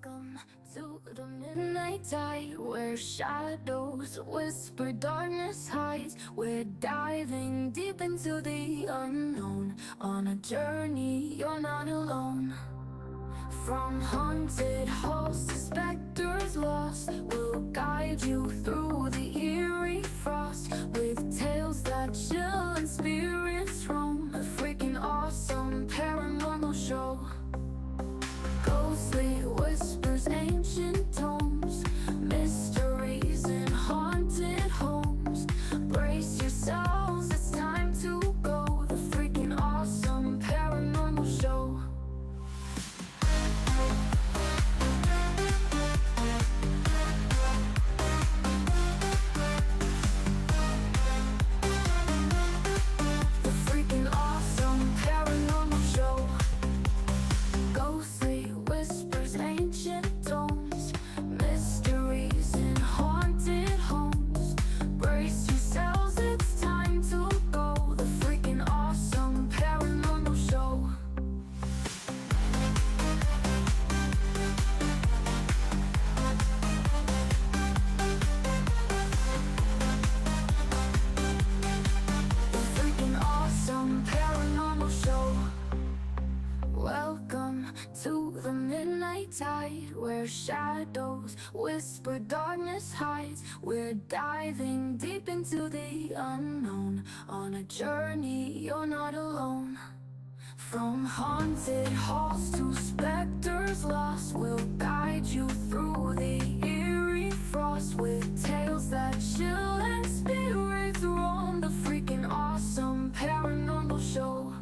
Welcome to the midnight tide, where shadows whisper, darkness hides. We're diving deep into the unknown, on a journey you're not alone. From haunted halls to specters lost, we'll guide you through the eerie frost, with tales that chill and spirits roam. A freaking awesome paranormal show. Ghostly whispers, ancient tomes, mysteries in haunted homes. Brace yourselves, it's time to go. The freaking awesome paranormal show. The freaking awesome paranormal show. Ghostly whispers, ancient tomes, mysteries in haunted homes. Brace yourselves, it's time to go. The freaking awesome paranormal show. The freaking awesome paranormal show. Welcome to the midnight tide, where shadows whisper, darkness hides. We're diving deep into the unknown, on a journey you're not alone. From haunted halls to specters lost, we'll guide you through the eerie frost, with tales that chill and spirits roam. The freaking awesome paranormal show.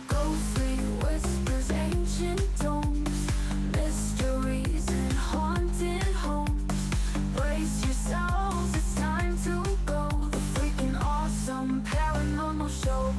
Ghostly whispers, ancient tomes, mysteries in haunted homes. Brace yourselves, it's time to go. The freaking awesome paranormal show.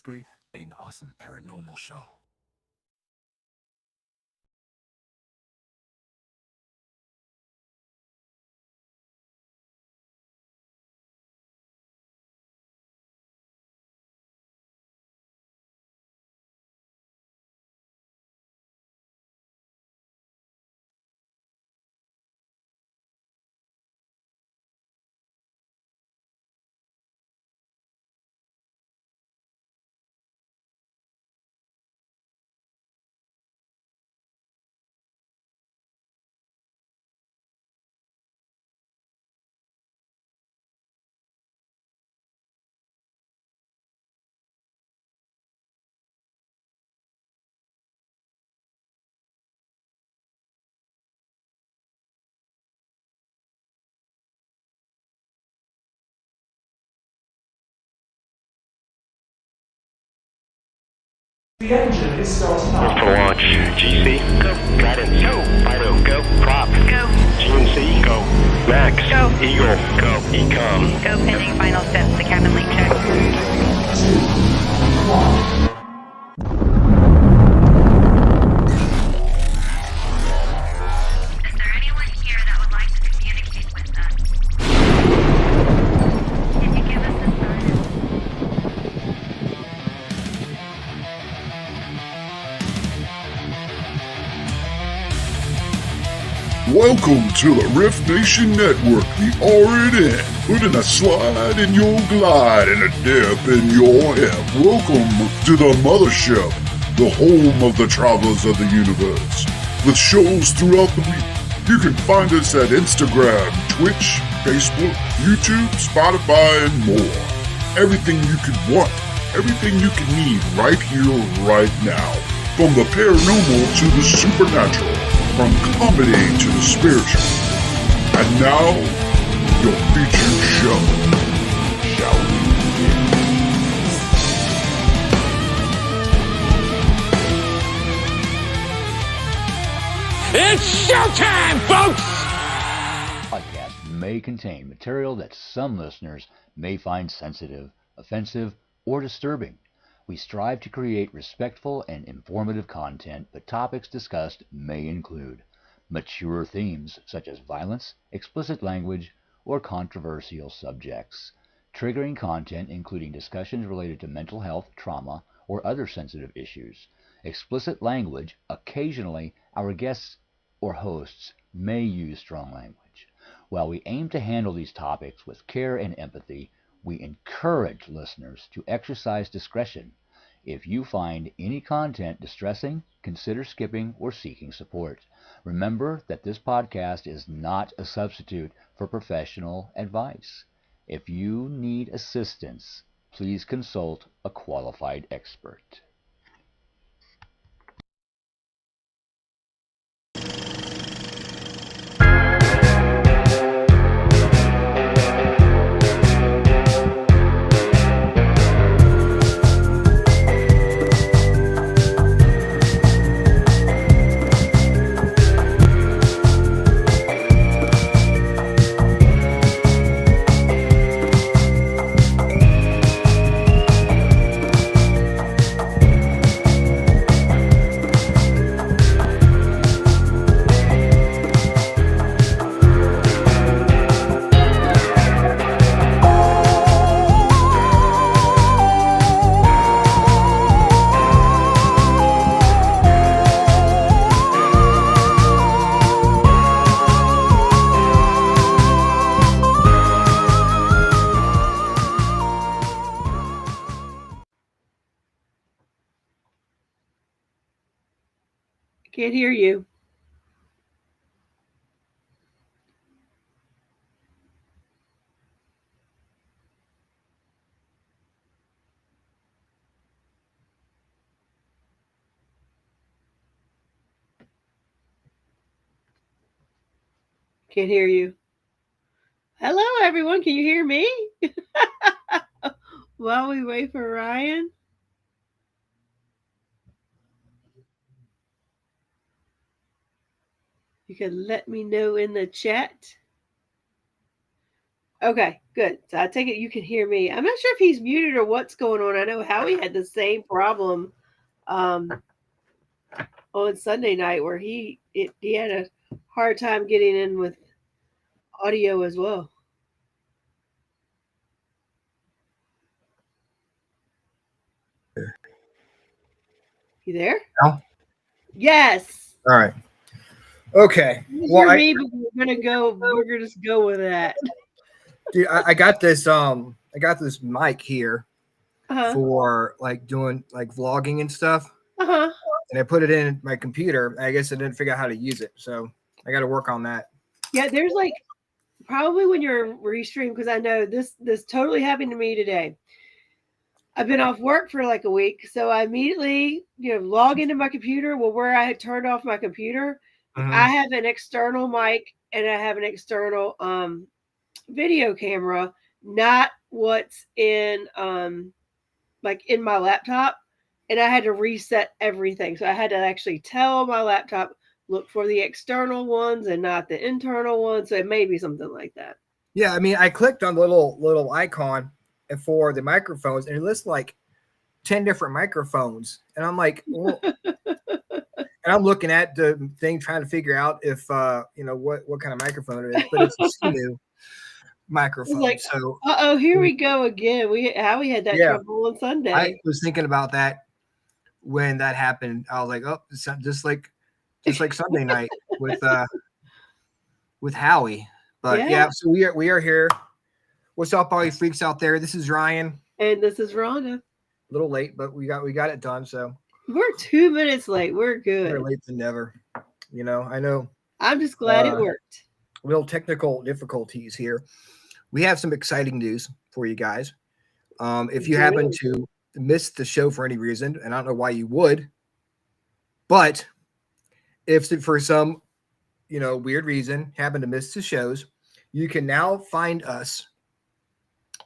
Freakin Awesome Paranormal Show. The engine is starting up. For launch. GC. Go. Guidance. Go. Fido. Go. Prop. Go. GNC. Go. Max. Go. Eagle. Go. Ecom. Go pending final steps to cabin link check. 2, 1. Is there anyone here that would like to communicate with us? Can you give us a sign? Welcome to the Rift Nation Network, the RNN, putting a slide in your glide and a dip in your hip. Welcome to the mothership, the home of the travelers of the universe. With shows throughout the week, you can find us at Instagram, Twitch, Facebook, YouTube, Spotify, and more. Everything you could want, everything you can need right here, right now. From the paranormal to the supernatural. From comedy to the spiritual. And now, your featured show. Shall we begin? It's showtime, folks! Podcast may contain material that some listeners may find sensitive, offensive, or disturbing. We strive to create respectful and informative content, but topics discussed may include mature themes such as violence, explicit language, or controversial subjects, triggering content including discussions related to mental health, trauma, or other sensitive issues, explicit language. Occasionally, our guests or hosts may use strong language. While we aim to handle these topics with care and empathy, we encourage listeners to exercise discretion. If you find any content distressing, consider skipping or seeking support. Remember that this podcast is not a substitute for professional advice. If you need assistance, please consult a qualified expert. Can't hear you. Can't hear you. Hello, everyone. Can you hear me? While we wait for Ryan. You can let me know in the chat. Okay, good. So I take it you can hear me. I'm not sure if he's muted or what's going on. I know Howie had the same problem on Sunday night where he had a hard time getting in with audio as well. You there? No? Yes. All right. Okay. You Well, hear me, but we're gonna just go with that. dude, I got this mic here Uh-huh. for like doing like vlogging and stuff, Uh-huh. and I put it in my computer. I guess I didn't figure out how to use it, so I got to work on that. Yeah, there's like probably when you're restream, because I know this totally happened to me today. I've been off work for like a week, so I immediately, log into my computer. Well, where I had turned off my computer, I have an external mic and I have an external video camera, not what's in like in my laptop, and I had to reset everything. So I had to actually tell my laptop look for the external ones and not the internal ones. So it may be something like that. Yeah, I mean, I clicked on the little icon for the microphones, and it lists like 10 different microphones, and I'm like, well, and I'm looking at the thing trying to figure out if what kind of microphone it is, but it's a Sinu microphone. Like, so here we go again. We had that trouble on Sunday. I was thinking about that when that happened. I was like, oh, just like Sunday night with Howie. But yeah, so we are here. What's up, all you freaks out there? This is Ryan. And this is Rhonda. A little late, but we got it done. So we're 2 minutes late. We're good. Better late than never. I know. I'm just glad it worked. Little technical difficulties here. We have some exciting news for you guys. If you happen to miss the show for any reason, and I don't know why you would, but if for some weird reason happen to miss the shows, you can now find us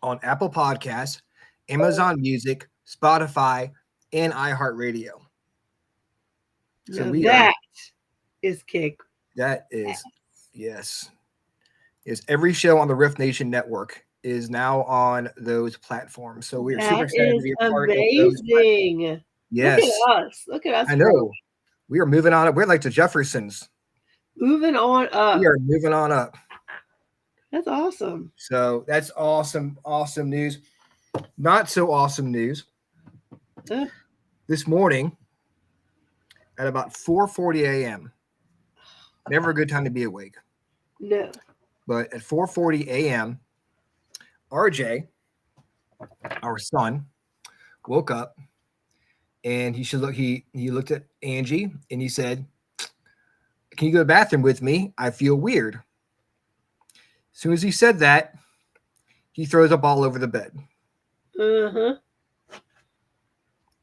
on Apple Podcasts, Amazon Music, Spotify, and iHeartRadio. So that is kick. That is, yes. Is every show on the R.I.F.T Nation network is now on those platforms. So we're super excited to be a part of those platforms. Yes. Look at us. I know. We are moving on up. We're like the Jeffersons. Moving on up. We are moving on up. That's awesome. So that's awesome news. Not so awesome news. This morning at about 4:40 a.m. Never a good time to be awake. No. But at 4:40 a.m., RJ, our son, woke up and he looked at Angie and he said, "Can you go to the bathroom with me? I feel weird." As soon as he said that, he throws up all over the bed.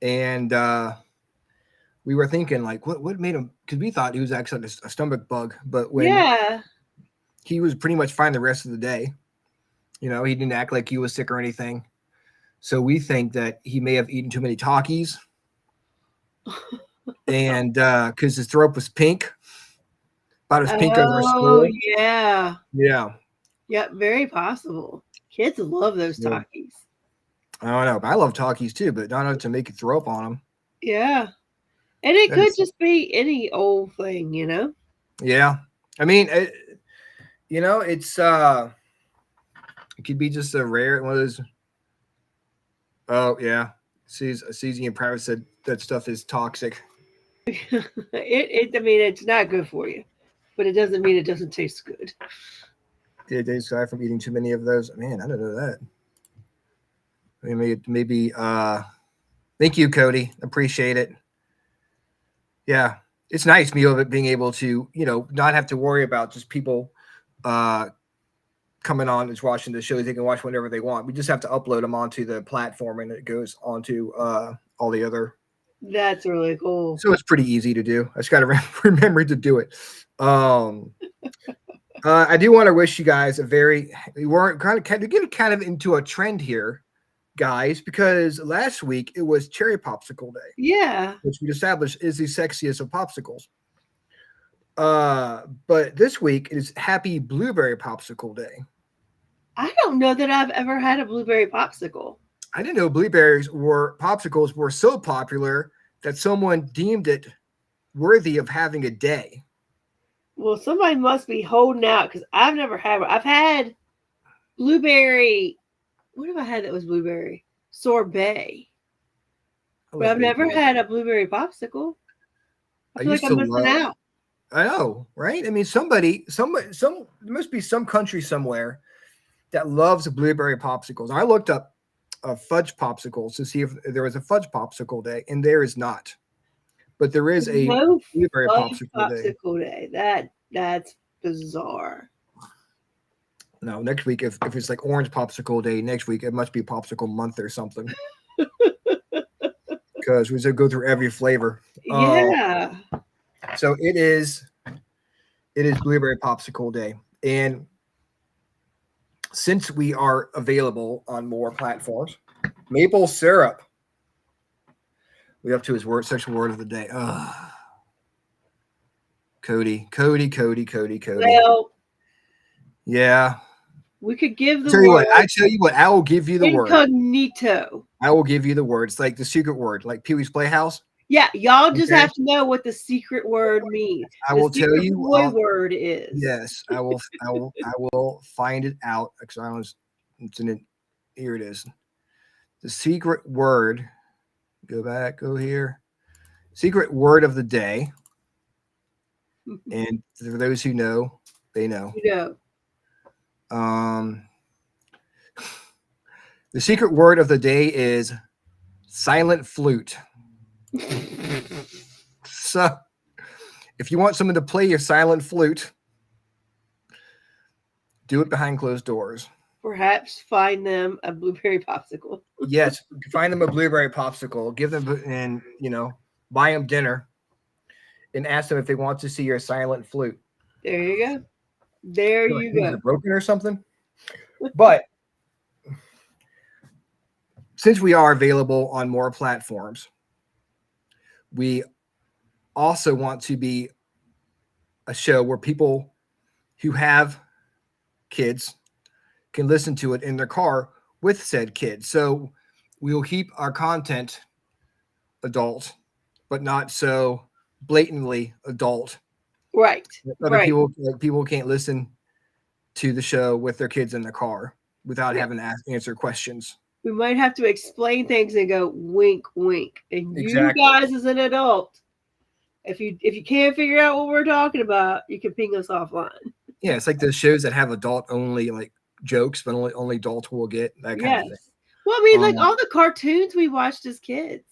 And we were thinking, like, what made him? Because we thought he was actually a stomach bug, but when he was pretty much fine the rest of the day. He didn't act like he was sick or anything. So we think that he may have eaten too many Takis, and because his throat was pink, about as pink as our school. Yeah. Yeah, very possible. Kids love those Takis. I don't know, but I love Takis too, but not enough to make you throw up on them. Yeah. And it could just be any old thing, Yeah. I mean, it's it could be just a rare one of those. Oh yeah. Susie and Private said that stuff is toxic. I mean, it's not good for you, but it doesn't mean it doesn't taste good. Did they die from eating too many of those? Man, I don't know that. I mean, maybe thank you, Cody. Appreciate it. Yeah. It's nice being able to, not have to worry about just people coming on and watching the show. They can watch whenever they want. We just have to upload them onto the platform and it goes onto all the other. That's really cool. So it's pretty easy to do. I just got to remember to do it. I do want to wish you guys we're kind of into a trend here, guys, because last week it was Cherry Popsicle Day. Yeah. Which we established is the sexiest of popsicles. But this week is Happy Blueberry Popsicle Day. I don't know that I've ever had a blueberry popsicle. I didn't know popsicles were so popular that someone deemed it worthy of having a day. Well, somebody must be holding out because I've never had one. I've had blueberry. What have I had that was blueberry? Sorbet. But I've never had a blueberry popsicle. I feel like I'm missing out. I know, right? I mean, there must be some country somewhere that loves blueberry popsicles. I looked up fudge popsicles to see if there was a fudge popsicle day, and there is not. But there is a blueberry popsicle day. That's bizarre. No, next week if it's like orange popsicle day, next week it must be popsicle month or something. Because we should go through every flavor. Yeah. So it is blueberry popsicle day, and since we are available on more platforms, maple syrup. We up to his sexual word of the day. Cody. Well, yeah. We could give the word. I tell you what, I will give you the word. Incognito. I will give you the word. It's like the secret word, like Pee-wee's Playhouse. Yeah, y'all just have to know what the secret word means. I will tell you what word is. Yes, I will. I will find it out because I was. It's in it. Here it is. The secret word. Go here. Secret word of the day. And for those who know, they know. You know. The secret word of the day is silent flute. So, if you want someone to play your silent flute, do it behind closed doors. Perhaps find them a blueberry popsicle. Yes, find them a blueberry popsicle. Give them, and buy them dinner, and ask them if they want to see your silent flute. There you go. There you go. Broken or something. But since we are available on more platforms, we also want to be a show where people who have kids can listen to it in their car with said kids. So we will keep our content adult, but not so blatantly adult. Right. People can't listen to the show with their kids in the car without having to answer questions. We might have to explain things and go wink, wink. And you guys, as an adult, if you can't figure out what we're talking about, you can ping us offline. Yeah, it's like the shows that have adult only like jokes, but only adults will get that kind of thing. Well, I mean, like all the cartoons we watched as kids.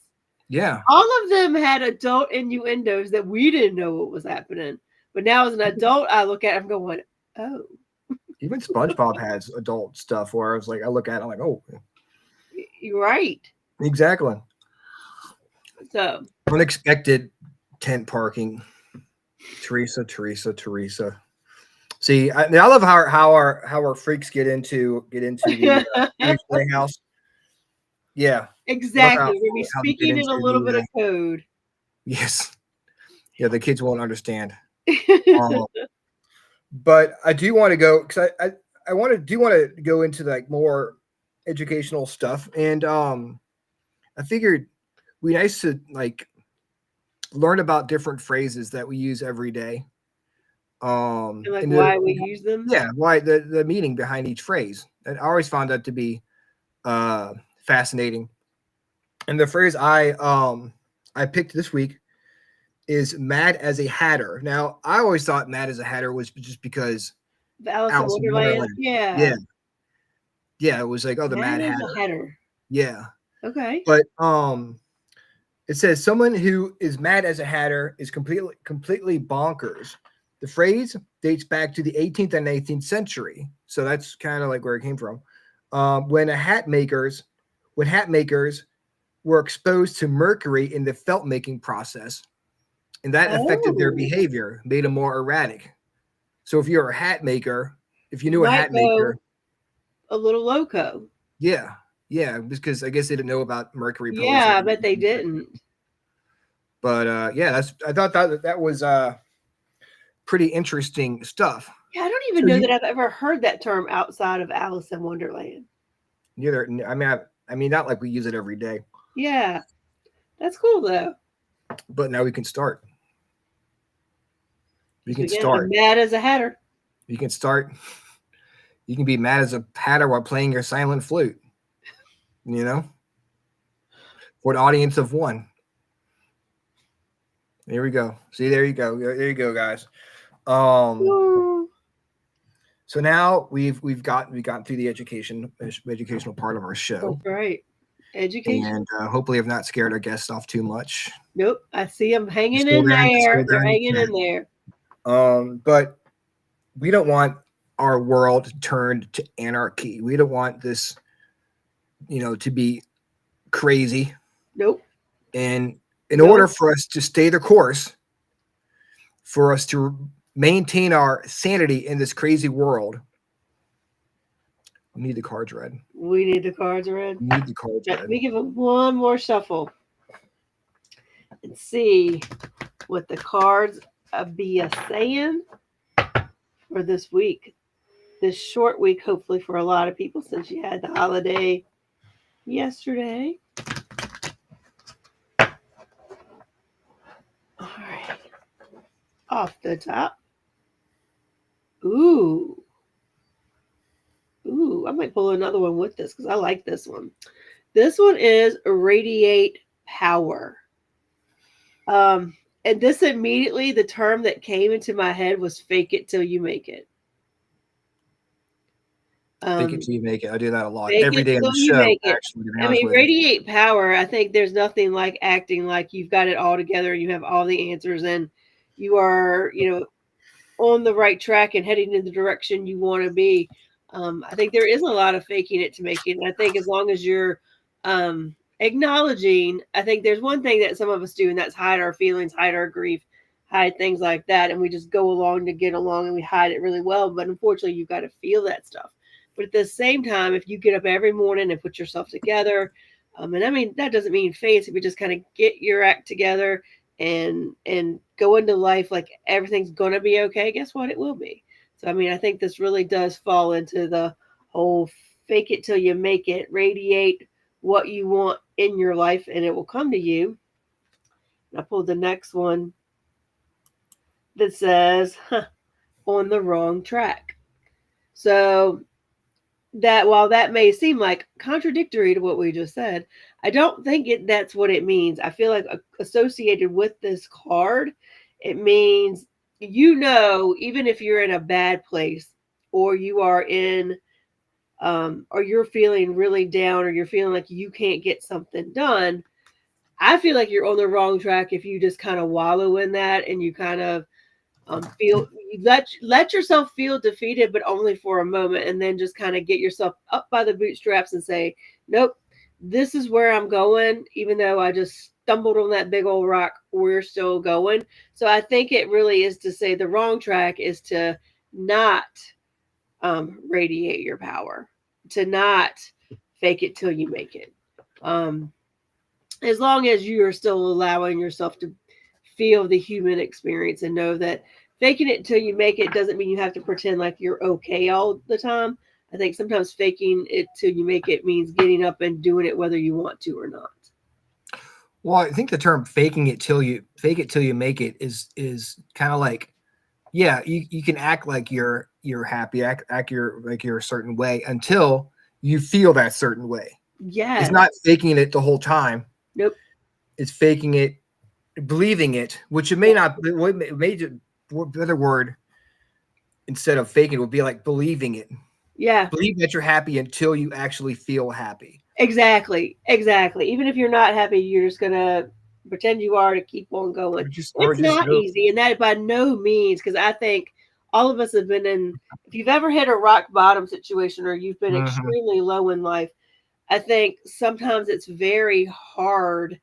Yeah. All of them had adult innuendos that we didn't know what was happening. But now as an adult, I look at it, I'm going, oh. Even SpongeBob has adult stuff where I was like, I look at it, I'm like, oh. You're right. Exactly. So unexpected tent parking. Teresa. See, I love how our freaks get into the playhouse. Yeah. Exactly. We'll be speaking in a little bit of code. Yes. Yeah, the kids won't understand. But I do want to go because I want to go into like more educational stuff, and I figured it'd be nice to like learn about different phrases that we use every day. And like why we use them. Yeah, why the meaning behind each phrase. And I always found that to be fascinating. And the phrase I picked this week is "mad as a hatter." Now, I always thought "mad as a hatter" was just because the Alice in Wonderland. Yeah. It was like, oh, the Mad Hatter. Yeah. Okay. But it says someone who is mad as a hatter is completely bonkers. The phrase dates back to the 18th and 19th century, so that's kind of like where it came from. When hat makers were exposed to mercury in the felt making process, and that affected their behavior, made them more erratic. So if you're a hat maker, if you knew a hat maker, a little loco. Yeah, because I guess they didn't know about mercury. Yeah, I bet they didn't. But I thought that was pretty interesting stuff. Yeah, I don't even So know you- that I've ever heard that term outside of Alice in Wonderland. Neither. I mean, not like we use it every day, Yeah, that's cool though. but now we can start. We can Again, start. I'm mad as a hatter. You can start. You can be mad as a hatter while playing your silent flute. You know, for an audience of one. There we go. See, there you go. There you go, guys. Ooh. So now we've gotten through the educational part of our show, That's right. Education. and hopefully I've not scared our guests off too much. Nope, I see them hanging Still in there, there. still there They're in the hanging chat. in there. But we don't want our world turned to anarchy. We don't want this, to be crazy. Nope. And in order for us to stay the course, for us to maintain our sanity in this crazy world, we need the cards read. We need the cards read. We need the cards Let read. me give them one more shuffle and see what the cards be saying for this week. This short week, hopefully, for a lot of people since you had the holiday yesterday. All right. Off the top. Ooh, I might pull another one with this because I like this one. This one is radiate power. And this immediately, the term that came into my head was fake it till you make it. Fake it till you make it. I do that a lot. Fake Every it day on till the you show, make it. actually. To be I honest mean, with you. radiate power. I think there's nothing like acting like you've got it all together and you have all the answers and you are, on the right track and heading in the direction you want to be. I think there is a lot of faking it to make it. And I think as long as you're acknowledging, I think there's one thing that some of us do, and that's hide our feelings, hide our grief, hide things like that. And we just go along to get along and we hide it really well. But unfortunately, you've got to feel that stuff. But at the same time, if you get up every morning and put yourself together, and I mean, that doesn't mean fancy, but just kind of get your act together and go into life like everything's going to be okay. Guess what? It will be. So, I mean, I think this really does fall into the whole fake it till you make it, radiate what you want in your life and it will come to you. And I pulled the next one that says, on the wrong track. So that while that may seem like contradictory to what we just said, I don't think that's what it means. I feel like associated with this card, it means, even if you're in a bad place or you are in, or you're feeling really down or you're feeling like you can't get something done, I feel like you're on the wrong track if you just kind of wallow in that and you kind of feel, let yourself feel defeated, but only for a moment, and then just kind of get yourself up by the bootstraps and say, nope, this is where I'm going. Even though I just stumbled on that big old rock, we're still going. So I think it really is to say the wrong track is to not radiate your power, to not fake it till you make it. As long as you are still allowing yourself to feel the human experience and know that faking it until you make it doesn't mean you have to pretend like you're okay all the time. I think sometimes faking it till you make it means getting up and doing it whether you want to or not. Well, I think the term fake it till you make it is kind of like, yeah, you can act like you're happy, act you're a certain way until you feel that certain way. Yeah. It's not faking it the whole time. Nope. It's faking it, believing it, which it may not, it may just, better word instead of faking it would be like believing it. Yeah. Believe that you're happy until you actually feel happy. Exactly. Even if you're not happy, you're just going to pretend you are to keep on going. It's not easy. And that by no means, because I think all of us have been in, if you've ever hit a rock bottom situation or you've been extremely low in life, I think sometimes it's very hard.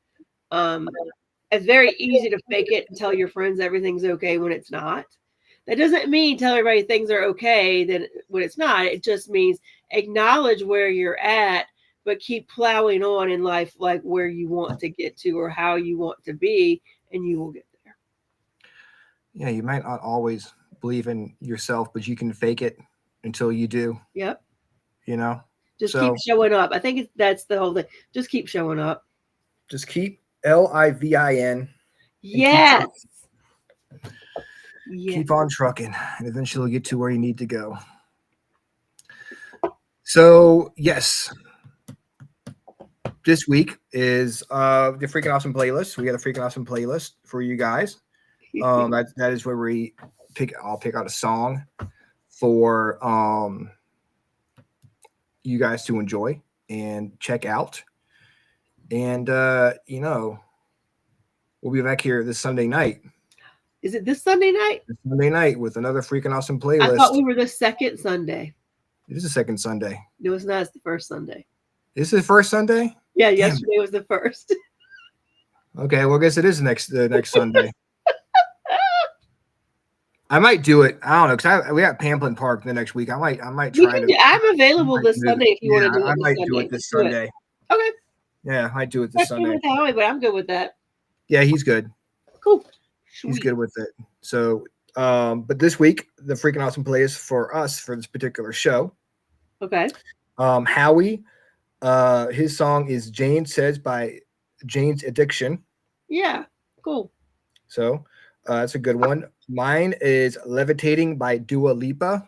It's very easy to fake it and tell your friends everything's okay when it's not. That doesn't mean tell everybody things are okay then when it's not. It just means acknowledge where you're at, but keep plowing on in life like where you want to get to or how you want to be, and you will get there. Yeah, you might not always believe in yourself, but you can fake it until you do. Yep. You know, Just so keep showing up. I think that's the whole thing. Just keep showing up. just keep LIVIN. Yes. Yeah. Keep on trucking, and eventually you'll get to where you need to go. So yes, this week is the Freaking Awesome playlist. We got a Freaking Awesome playlist for you guys. That is where I'll pick out a song for you guys to enjoy and check out. And we'll be back here this Sunday night. Is it this Sunday night? This Sunday night with another Freaking Awesome playlist. I thought we were the second Sunday. It is the second Sunday. No, it's not. It's the first Sunday. Is it the first Sunday? Yeah, Damn. yesterday was the first. Okay, well, I guess it is the next Sunday. I might do it. I don't know because we got Pamplin Park the next week. I might try to. I'm available this Sunday if you want to do it. I might do it this Sunday. Okay. Yeah, I might do it this Sunday. With Howie, but I'm good with that. Yeah, he's good. Cool. He's good with it. So, but this week the Freaking Awesome playlist for us for this particular show. Okay. Howie, his song is Jane Says by Jane's Addiction. Yeah, cool. So that's a good one. Mine is Levitating by Dua Lipa.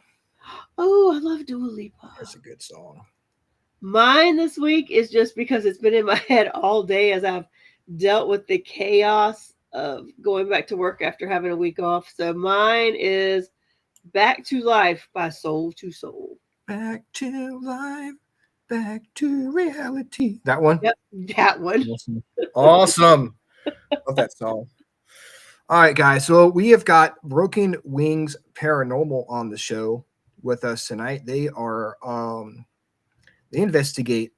Oh, I love Dua Lipa. That's a good song. Mine this week is just because it's been in my head all day as I've dealt with the chaos of going back to work after having a week off. So mine is Back to Life by Soul to Soul. Back to life, back to reality. That one? Yep, that one. Awesome. Love that song. All right, guys. So we have got Broken Wings Paranormal on the show with us tonight. They are they investigate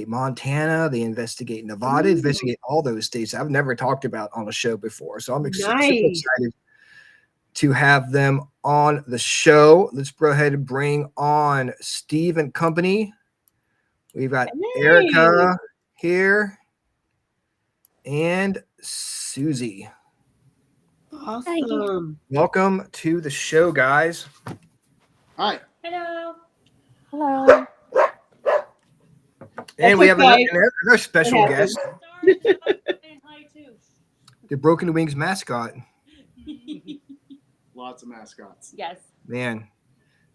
Montana, they investigate Nevada, investigate all those states I've never talked about on a show before. So I'm super excited to have them on the show. Let's go ahead and bring on Steve and company. We've got Erica here and Susie. Awesome. Welcome to the show, guys. Hi. Hello. Hello. And we have another special guest, the Broken Wings mascot. Lots of mascots. Yes. Man.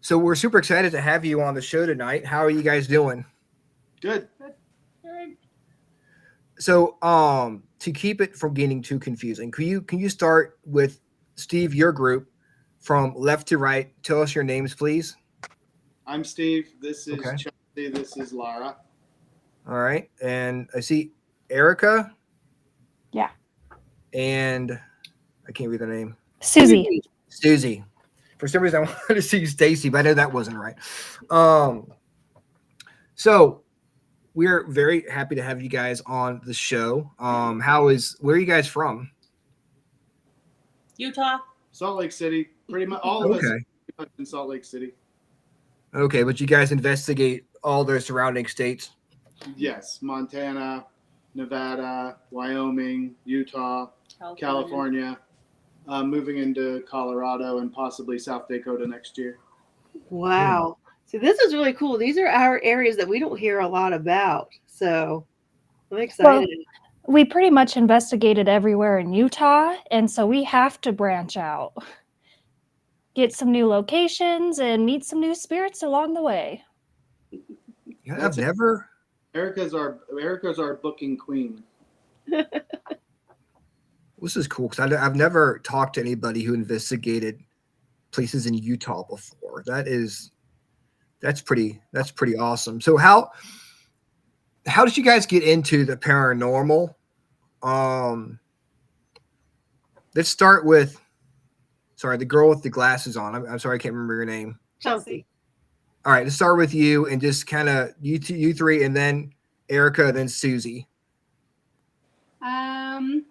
So we're super excited to have you on the show tonight. How are you guys doing? Good. So to keep it from getting too confusing, can you start with Steve, your group, from left to right? Tell us your names, please. I'm Steve. This is Chelsea. This is Lara. All right. And I see Erica. Yeah. And I can't read the name. Susie. Susie. For some reason, I wanted to see Stacy, but I know that wasn't right. So we're very happy to have you guys on the show. Where are you guys from? Utah. Salt Lake City. Pretty much all of us in Salt Lake City. Okay, but you guys investigate all the surrounding states? Yes. Montana, Nevada, Wyoming, Utah, California. Moving into Colorado and possibly South Dakota next year. Wow. So this is really cool. These are our areas that we don't hear a lot about. So I'm excited. Well, we pretty much investigated everywhere in Utah, and so we have to branch out. Get some new locations and meet some new spirits along the way. Yeah, I've never. Erica's our booking queen. This is cool because I've never talked to anybody who investigated places in Utah before. That's pretty awesome. So how did you guys get into the paranormal? Let's start with the girl with the glasses on. I'm sorry, I can't remember your name. Chelsea. All right, let's start with you and just kind of you three, and then Erica, then Susie. I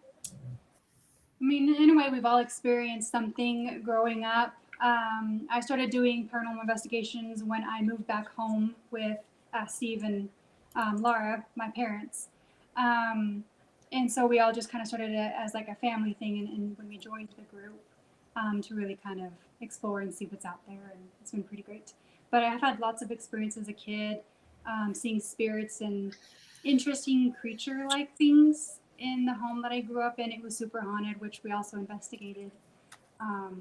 mean, in a way, we've all experienced something growing up. I started doing paranormal investigations when I moved back home with Steve and Laura, my parents. And so we all just kind of started it as like a family thing and when we joined the group. to really kind of explore and see what's out there, and it's been pretty great. But I've had lots of experience as a kid, seeing spirits and interesting creature-like things in the home that I grew up in. It was super haunted, which we also investigated. So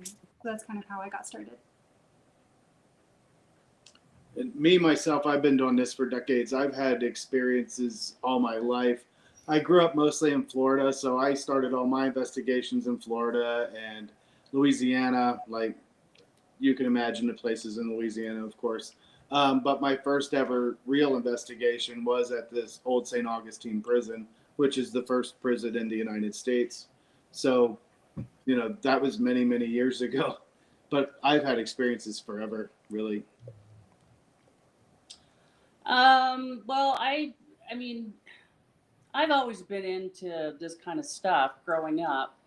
that's kind of how I got started. And me, myself, I've been doing this for decades. I've had experiences all my life. I grew up mostly in Florida, so I started all my investigations in Florida and Louisiana. Like, you can imagine the places in Louisiana, of course. But my first ever real investigation was at this old St. Augustine prison, which is the first prison in the United States. So, you know, that was many, many years ago. But I've had experiences forever, really. Well, I mean, I've always been into this kind of stuff growing up,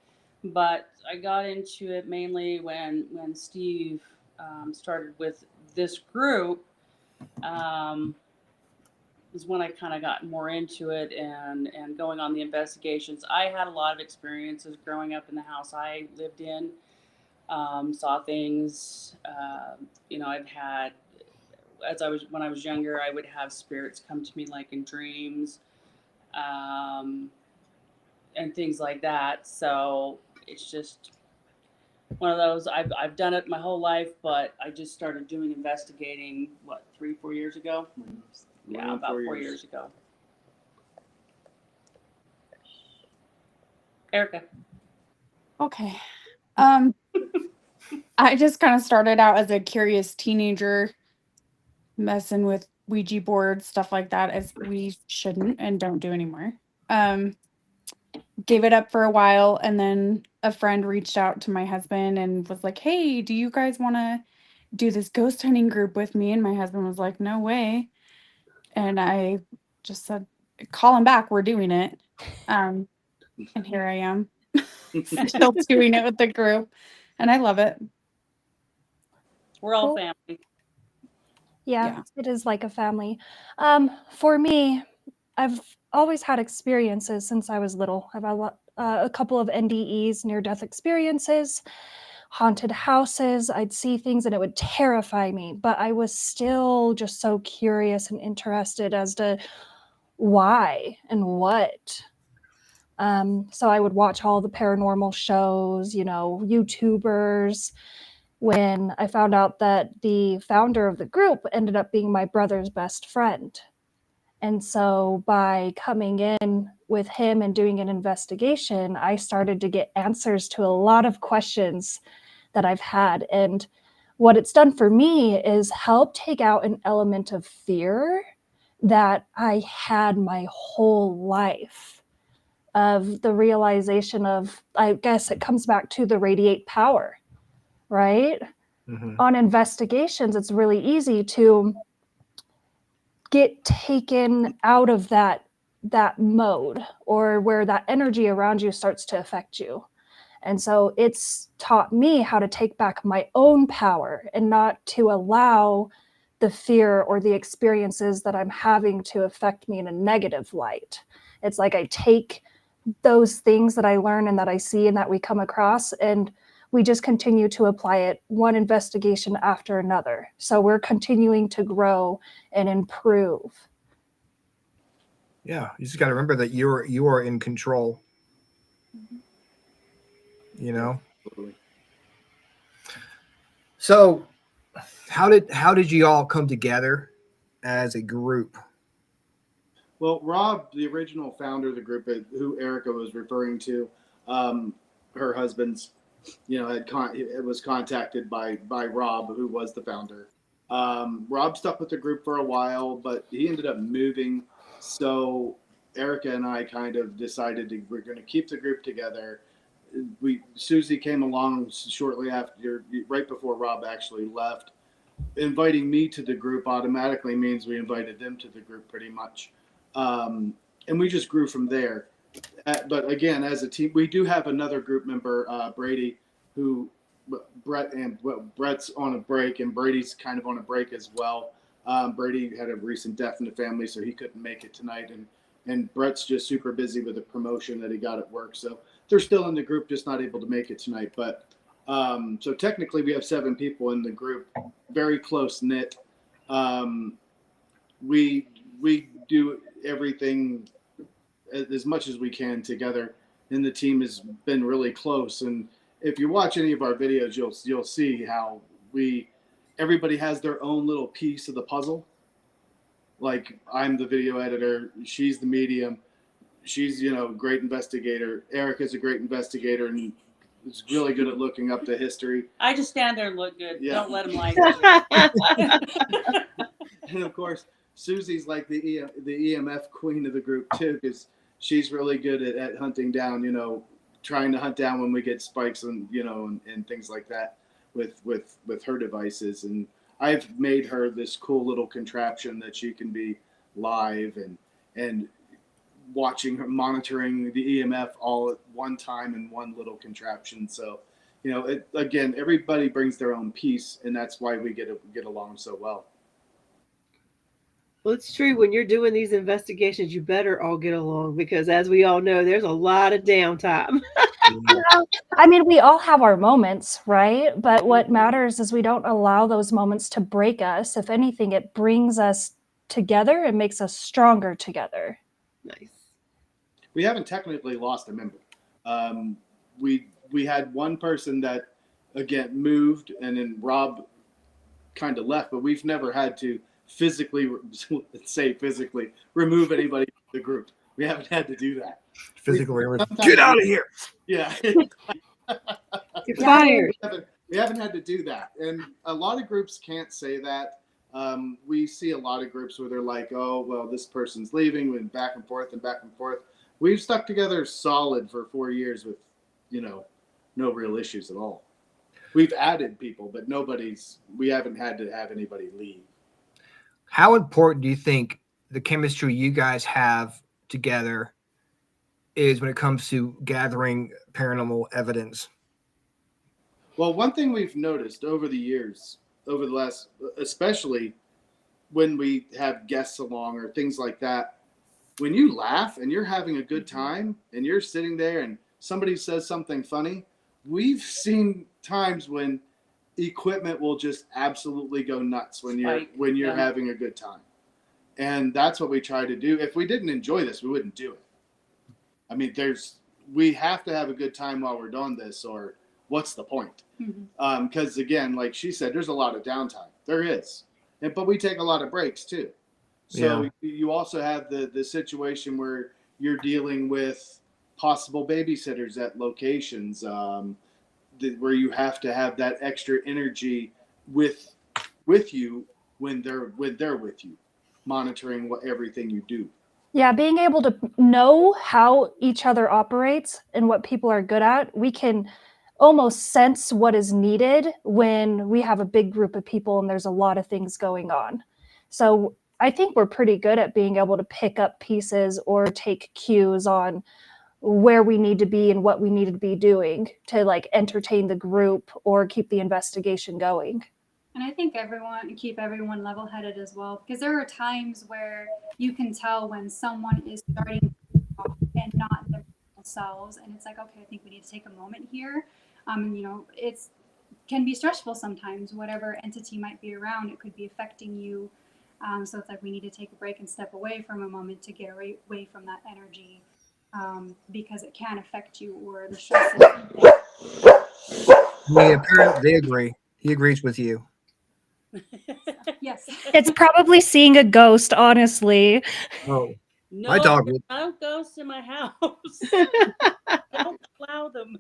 but I got into it mainly when Steve started with this group. Was when I kind of got more into it and going on the investigations. I had a lot of experiences growing up in the house I lived in. Saw things. You know, I've had when I was younger, I would have spirits come to me like in dreams, and things like that. So it's just one of those. I've done it my whole life, but I just started doing investigating 3-4 years ago. Yeah, about 4 years ago. Erica. Okay. I just kind of started out as a curious teenager, messing with Ouija boards, stuff like that, as we shouldn't and don't do anymore. Gave it up for a while, and then a friend reached out to my husband and was like, "Hey, do you guys want to do this ghost hunting group with me?" And my husband was like, "No way." And I just said, "Call him back, we're doing it." And here I am, still doing it with the group, and I love it. We're all family. Yeah, it is like a family. For me, I've always had experiences since I was little. I've had a couple of NDEs, near-death experiences, haunted houses. I'd see things and it would terrify me, but I was still just so curious and interested as to why and what. So I would watch all the paranormal shows, you know, YouTubers. When I found out that the founder of the group ended up being my brother's best friend. And so by coming in with him and doing an investigation, I started to get answers to a lot of questions that I've had. And what it's done for me is help take out an element of fear that I had my whole life, of the realization of, I guess it comes back to the radiate power, right? Mm-hmm. On investigations, it's really easy to get taken out of that mode, or where that energy around you starts to affect you. And so it's taught me how to take back my own power and not to allow the fear or the experiences that I'm having to affect me in a negative light. It's like I take those things that I learn and that I see and that we come across, and we just continue to apply it, one investigation after another. So we're continuing to grow and improve. Yeah, you just got to remember that you are in control. Mm-hmm. You know. So, how did you all come together as a group? Well, Rob, the original founder of the group, who Erica was referring to, her husband's, you know, it was contacted by Rob, who was the founder. Rob stuck with the group for a while, but he ended up moving. So Erica and I kind of decided we're going to keep the group together. Susie came along shortly after, right before Rob actually left. Inviting me to the group automatically means we invited them to the group pretty much. And we just grew from there. But again, as a team, we do have another group member, Brady, Brett's on a break, and Brady's kind of on a break as well. Brady had a recent death in the family, so he couldn't make it tonight. And Brett's just super busy with a promotion that he got at work. So they're still in the group, just not able to make it tonight. But So technically we have 7 people in the group, very close knit. We do everything as much as we can together, and the team has been really close. And if you watch any of our videos, you'll see how everybody has their own little piece of the puzzle. Like, I'm the video editor, she's the medium, she's great investigator. Erica's a great investigator and is really good at looking up the history. I just stand there and look good. Yeah. Don't let them lie to you. And of course, Susie's like the EMF queen of the group too, because she's really good at hunting down, trying to hunt down when we get spikes and and things like that with her devices. And I've made her this cool little contraption that she can be live and watching her, monitoring the EMF all at one time in one little contraption. So, again, everybody brings their own piece, and that's why we get along so well. Well, it's true. When you're doing these investigations, you better all get along because, as we all know, there's a lot of downtime. I mean, we all have our moments, right? But what matters is we don't allow those moments to break us. If anything, it brings us together and makes us stronger together. Nice. We haven't technically lost a member. We had one person that, again, moved, and then Rob kind of left, but we've never had to physically remove anybody from the group. We haven't had to do that. Physically get out of here. Yeah. You're fired. We haven't had to do that. And a lot of groups can't say that. We see a lot of groups where they're like, oh, well, this person's leaving, and back and forth and back and forth. We've stuck together solid for 4 years with, no real issues at all. We've added people, but we haven't had to have anybody leave. How important do you think the chemistry you guys have together is when it comes to gathering paranormal evidence? Well, one thing we've noticed over the years, over the last, especially when we have guests along or things like that, when you laugh and you're having a good time and you're sitting there and somebody says something funny, we've seen times when equipment will just absolutely go nuts when you're having a good time. And that's what we try to do. If we didn't enjoy this, we wouldn't do it. I mean, we have to have a good time while we're doing this, or what's the point? Because again, like she said, there's a lot of downtime. There is. But we take a lot of breaks too. So you also have the situation where you're dealing with possible babysitters at locations, where you have to have that extra energy with you when they're with you, monitoring everything you do. Yeah, being able to know how each other operates and what people are good at, we can almost sense what is needed when we have a big group of people and there's a lot of things going on. So I think we're pretty good at being able to pick up pieces or take cues on where we need to be and what we need to be doing to like entertain the group or keep the investigation going. And I think keep everyone level-headed as well, because there are times where you can tell when someone is starting off and not their themselves, and it's like, okay, I think we need to take a moment here. It's can be stressful sometimes. Whatever entity might be around, it could be affecting you. So it's like we need to take a break and step away from a moment to get away from that energy, because it can affect you or the stress. They agree. He agrees with you. Yes. It's probably seeing a ghost, honestly. Oh, No, my dog. I don't ghosts in my house. Don't allow them.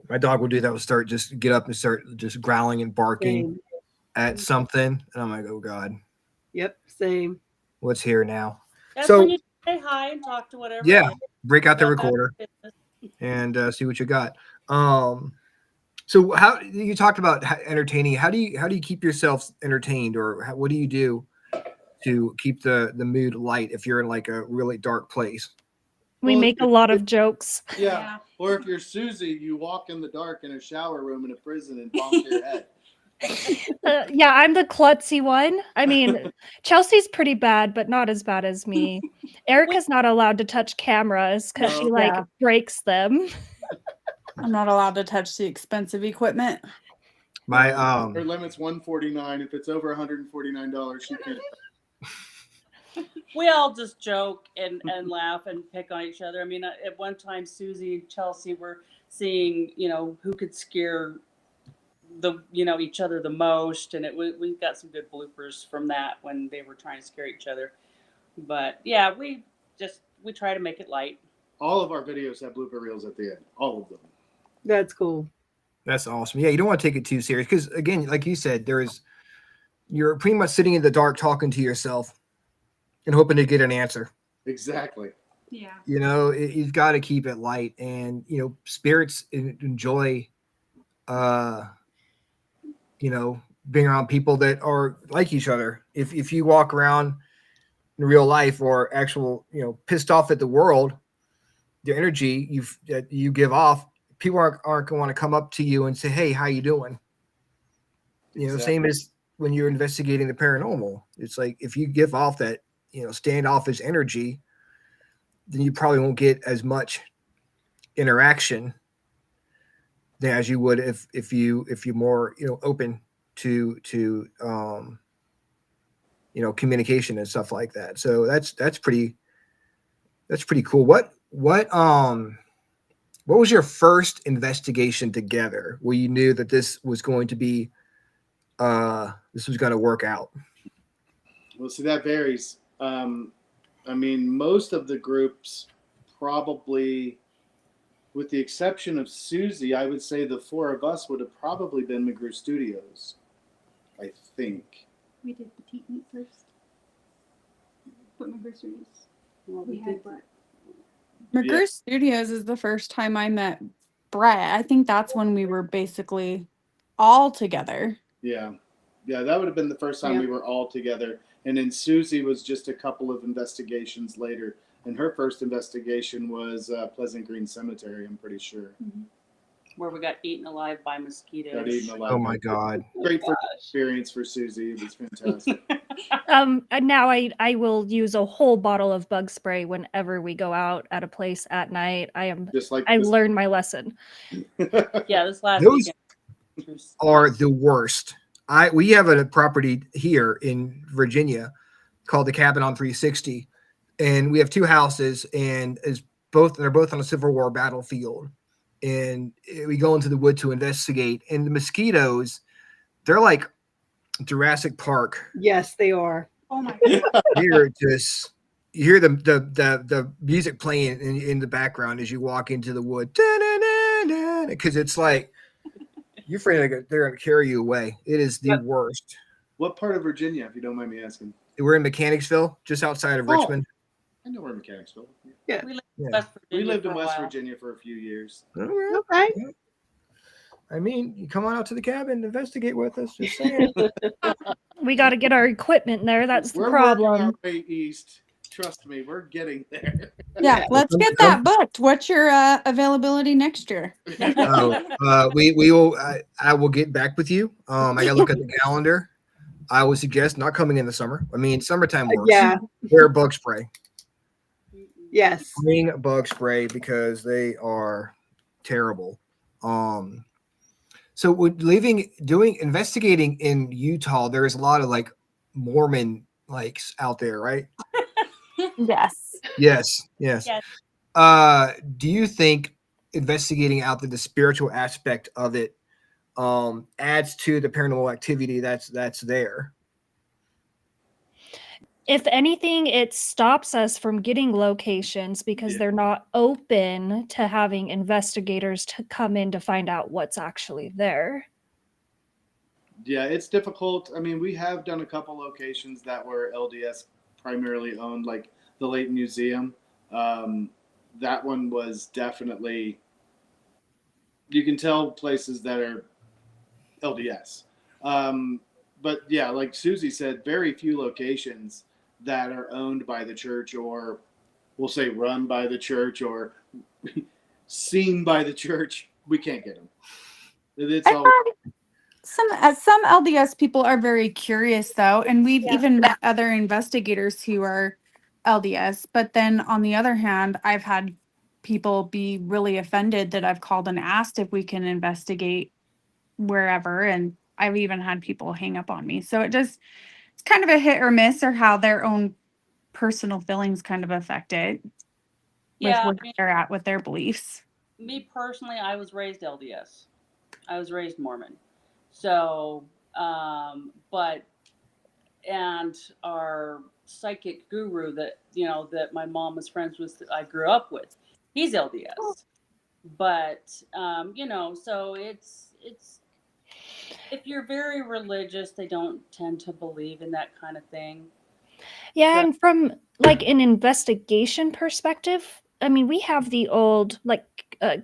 My dog will do that. Will start just get up and start just growling and barking at something, and I'm like, oh god. Yep, same. What's here now? That's So when you say hi and talk to whatever. yeah, it is. break out the Go recorder about your business. and see what you got. So how you talked about entertaining? How do you keep yourself entertained, or what do you do to keep the mood light if you're in like a really dark place? We make a lot of jokes. Yeah. Or if you're Susie, you walk in the dark in a shower room in a prison and bonk your head. Yeah, I'm the klutzy one. I mean, Chelsea's pretty bad, but not as bad as me. Erica's not allowed to touch cameras because she breaks them. I'm not allowed to touch the expensive equipment. My her limit's $149. If it's over $149, she can't. We all just joke and laugh and pick on each other. I mean, at one time, Susie and Chelsea were seeing, who could scare each other the most, and we got some good bloopers from that when they were trying to scare each other. But yeah, we try to make it light. All of our videos have blooper reels at the end. All of them. That's cool. That's awesome. Yeah, you don't want to take it too serious because, again, like you said, you're pretty much sitting in the dark talking to yourself and hoping to get an answer. Exactly. Yeah. You've got to keep it light, and spirits enjoy, being around people that are like each other. If you walk around in real life or actual, pissed off at the world, the energy you give off, people aren't going to want to come up to you and say, "Hey, how you doing?" Exactly. Same as when you're investigating the paranormal. It's like if you give off that, standoffish energy, then you probably won't get as much interaction as you would if you're more open to communication and stuff like that. So that's pretty cool. What was your first investigation together where you knew that this was going to be this was going to work out? Well, see, that varies. I mean, most of the groups probably, with the exception of Susie, I would say the four of us would have probably been McGrew Studios, I think. We did Petite Meat first. But McGrew Studios. Well, We had Brett. McGrew Yeah. Studios is the first time I met Brett. I think that's when we were basically all together. Yeah. Yeah, that would have been the first time Yeah. we were all together. And then Susie was just a couple of investigations later. And her first investigation was Pleasant Green Cemetery, I'm pretty sure. Where we got eaten alive by mosquitoes. Got eaten alive. Oh my God. Great first experience for Susie. It was fantastic. And now I will use a whole bottle of bug spray whenever we go out at a place at night. I learned my lesson. Yeah, this last Those weekend. are the worst. We have a property here in Virginia called the Cabin on 360, and we have two houses, and they're both on a Civil War battlefield. And we go into the wood to investigate, and the mosquitoes, they're like Jurassic Park. Yes, they are. Oh my God. You hear the music playing in the background as you walk into the wood, because it's like you're afraid they're going to carry you away. It is the worst. What part of Virginia, if you don't mind me asking? We're in Mechanicsville, just outside of Richmond. I know we're in Mechanicsville. Yeah. We lived in West Virginia for a few years. Okay. I mean, you come on out to the cabin, investigate with us. Just saying. We got to get our equipment there. That's the We're problem. working our way east. Trust me, we're getting there. Yeah, let's get that booked. What's your availability next year? We will. I will get back with you. I got to look at the calendar. I would suggest not coming in the summer. I mean, summertime works. Yeah. Wear bug spray. Yes. Bring bug spray because they are terrible. So investigating in Utah, there's a lot of like Mormon likes out there, right? Yes. Yes. Do you think investigating out the spiritual aspect of it adds to the paranormal activity that's there? If anything, it stops us from getting locations because they're not open to having investigators to come in to find out what's actually there. Yeah, it's difficult. I mean, we have done a couple locations that were LDS primarily owned, like the Leighton Museum. That one was definitely, you can tell places that are LDS. But yeah, like Susie said, very few locations that are owned by the church, or we'll say run by the church, or seen by the church. We can't get them. It's all. Some LDS people are very curious though, and we've even met other investigators who are LDS. But then on the other hand, I've had people be really offended that I've called and asked if we can investigate wherever. And I've even had people hang up on me. So it's kind of a hit or miss, or how their own personal feelings kind of affect it with Yeah, where I mean, they're at with their beliefs. me personally, I was raised LDS. I was raised Mormon. So, but, and our psychic guru that, that my mom was friends with, that I grew up with, he's LDS. But, so it's, if you're very religious, they don't tend to believe in that kind of thing. Yeah, So, and from like an investigation perspective, I mean, we have the old like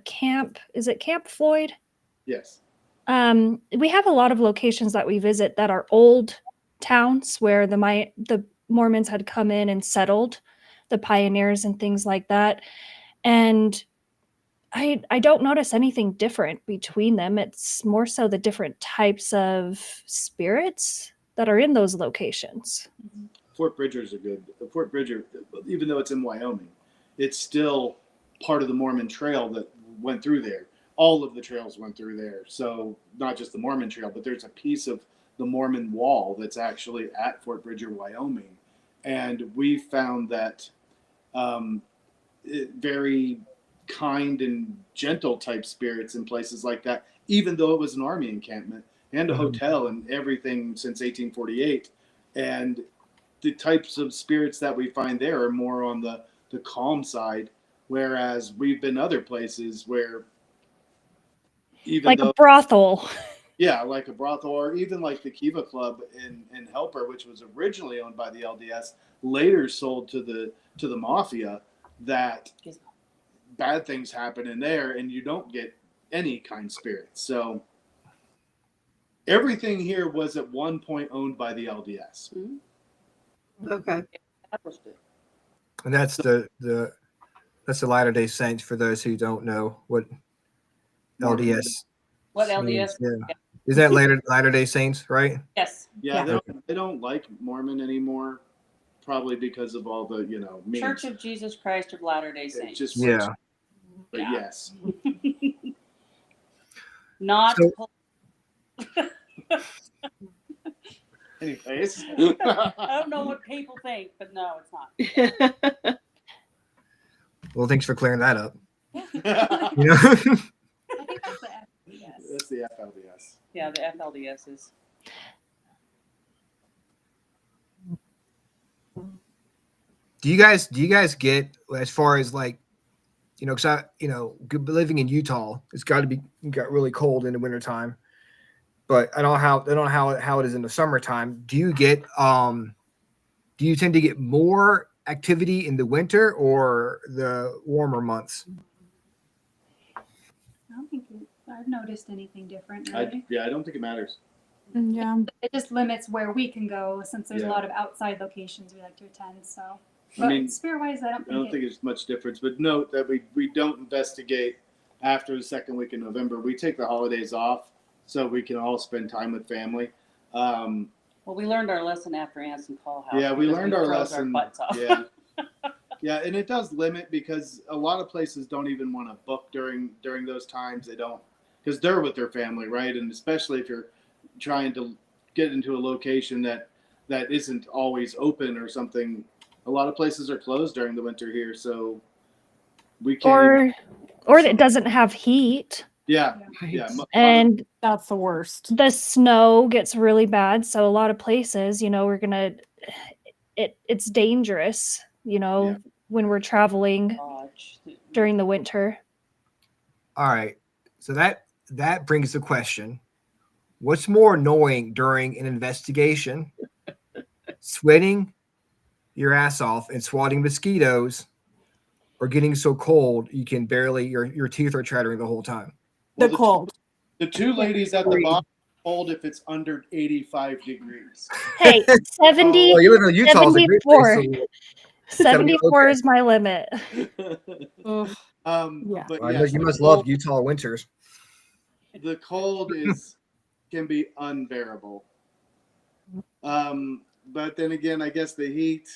camp. Is it Camp Floyd? Yes. We have a lot of locations that we visit that are old towns where the Mormons had come in and settled, the pioneers and things like that. And I don't notice anything different between them. It's more so the different types of spirits that are in those locations. Fort Bridger's a good. Fort Bridger, even though it's in Wyoming, it's still part of the Mormon Trail that went through there. All of the trails went through there. So not just the Mormon Trail, but there's a piece of the Mormon wall that's actually at Fort Bridger, Wyoming, and we found that very kind and gentle type spirits in places like that, even though it was an army encampment and a hotel and everything since 1848. And the types of spirits that we find there are more on the calm side, whereas we've been other places where even like though a brothel. yeah, like a brothel, or even like the Kiva Club in Helper, which was originally owned by the LDS, later sold to the mafia, that bad things happen in there and you don't get any kind spirits. So everything here was at one point owned by the LDS. Okay. And that's the Latter-day Saints, for those who don't know what LDS what means. LDS? Yeah. Is that Latter-day Saints, right? Yes. Yeah, they don't like Mormon anymore, probably because of all the memes. Church of Jesus Christ of Latter-day Saints. Just yeah. But Yeah. yes. Not. So- Anyways, I don't know what people think, but no, it's not. Well, thanks for clearing that up. I think that's the FLDS. That's the FLDS. Yeah, the FLDS is. Do you guys get, as far as like, because I, living in Utah, it's got really cold in the wintertime, but I don't know how it is in the summertime. Do you tend to get more activity in the winter or the warmer months? I don't think I've noticed anything different. I Really. don't think it matters. Yeah. It just limits where we can go, since there's a Yeah. lot of outside locations we like to attend. So, I but mean, spirit-wise, I don't think it's much difference. But note that we don't investigate after the second week in November. We take the holidays off so we can all spend time with family. Well, we learned our lesson after Anson Call House. Yeah, we learned our froze lesson. butts off. Yeah. Yeah, and it does limit, because a lot of places don't even want to book during those times. They don't, because they're with their family, right? And especially if you're trying to get into a location that isn't always open or something. A lot of places are closed during the winter here, so we can't. Or it doesn't have heat. Yeah. And that's the worst. The snow gets really bad, so a lot of places, it's dangerous, when we're traveling during the winter. All right. So that brings the question: what's more annoying during an investigation? Sweating your ass off and swatting mosquitoes, or getting so cold you can barely, your teeth are chattering the whole time? The cold. The two ladies at the bottom cold if it's under 85 degrees. Hey, 70, Oh, you live in Utah, it's a great place 74. to live. 74 is my limit. But I know you must love Utah winters. The cold can be unbearable. But then again, I guess the heat,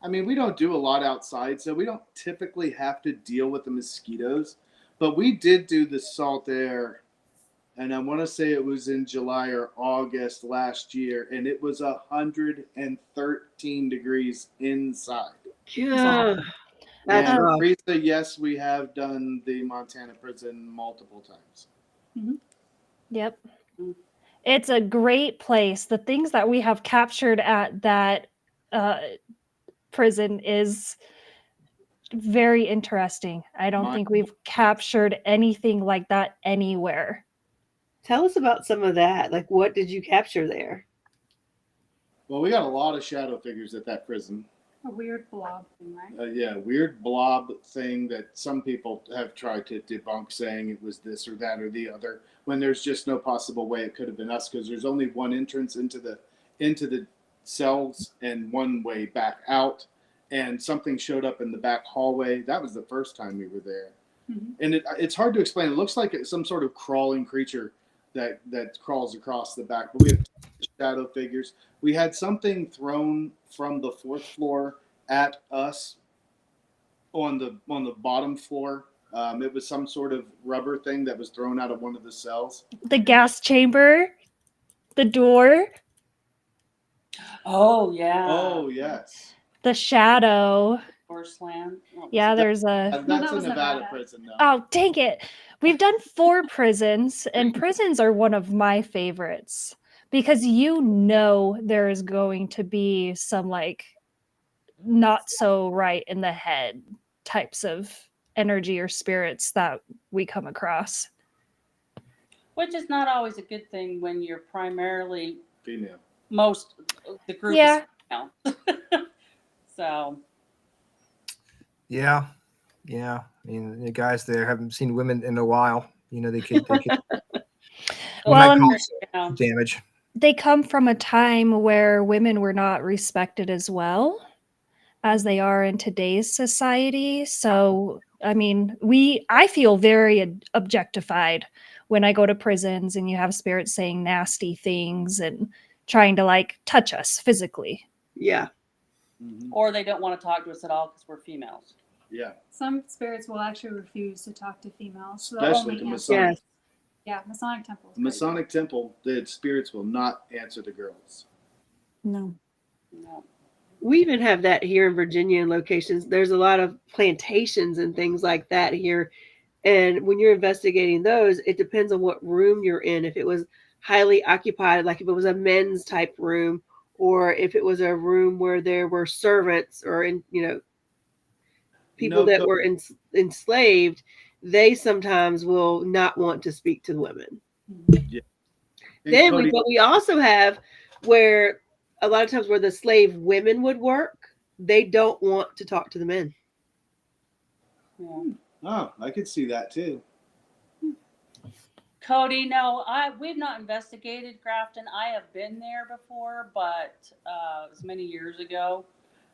I mean, we don't do a lot outside, so we don't typically have to deal with the mosquitoes. But we did do the salt air, and I want to say it was in July or August last year, and it was 113 degrees inside. Yeah, that's And rough. Teresa, yes, we have done the Montana prison multiple times. Yep. It's a great place. The things that we have captured at that prison is very interesting. I don't think we've captured anything like that anywhere. Tell us about some of that. Like, what did you capture there? Well, we got a lot of shadow figures at that prison. A weird blob thing, right? Yeah, weird blob thing that some people have tried to debunk, saying it was this or that or the other, when there's just no possible way it could have been us, because there's only one entrance into the cells and one way back out, and something showed up in the back hallway. That was the first time we were there, and it's hard to explain. It looks like it's some sort of crawling creature that crawls across the back. But we have shadow figures. We had something thrown from the 4th floor at us on the bottom floor. It was some sort of rubber thing that was thrown out of one of the cells. The gas chamber, the door. Oh yeah. Oh yes. The shadow. Or slam. Yeah, there's a. That's a Nevada prison now. Oh, dang it. We've done 4 prisons, and prisons are one of my favorites because there is going to be some like not so right in the head types of energy or spirits that we come across. Which is not always a good thing when you're primarily female. Most of the group is female. So. Yeah. I mean, the guys there haven't seen women in a while. You know, they could well, damage. They come from a time where women were not respected as well as they are in today's society. So, I mean, I feel very objectified when I go to prisons and you have spirits saying nasty things and trying to like touch us physically. Yeah. Or they don't want to talk to us at all because we're females. Yeah. Some spirits will actually refuse to talk to females. So Especially the Masonic. Yes. Yeah, Masonic temples. The Masonic temple, the spirits will not answer the girls. No. We even have that here in Virginia in locations. There's a lot of plantations and things like that here. And when you're investigating those, it depends on what room you're in. If it was highly occupied, like if it was a men's type room, or if it was a room where there were servants or people that were enslaved, they sometimes will not want to speak to the women. Yeah. But we also have where a lot of times where the slave women would work, they don't want to talk to the men. Yeah. Oh, I could see that too. Cody, no, we've not investigated Grafton. I have been there before, but it was many years ago.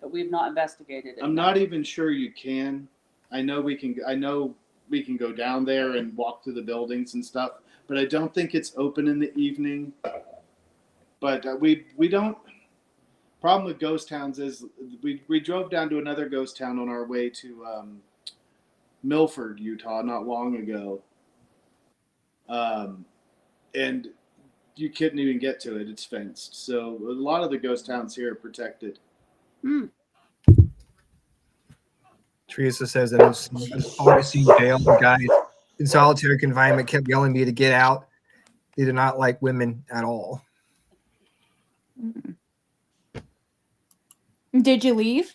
But we've not investigated it. I'm not even sure you can. I know we can go down there and walk through the buildings and stuff, but I don't think it's open in the evening. But we don't. Problem with ghost towns is we drove down to another ghost town on our way to Milford, Utah, not long ago, and you couldn't even get to it. It's fenced, so a lot of the ghost towns here are protected. Teresa says that it's Augustine jail. The guy in solitary confinement kept yelling at me to get out. They did not like women at all. Did you leave?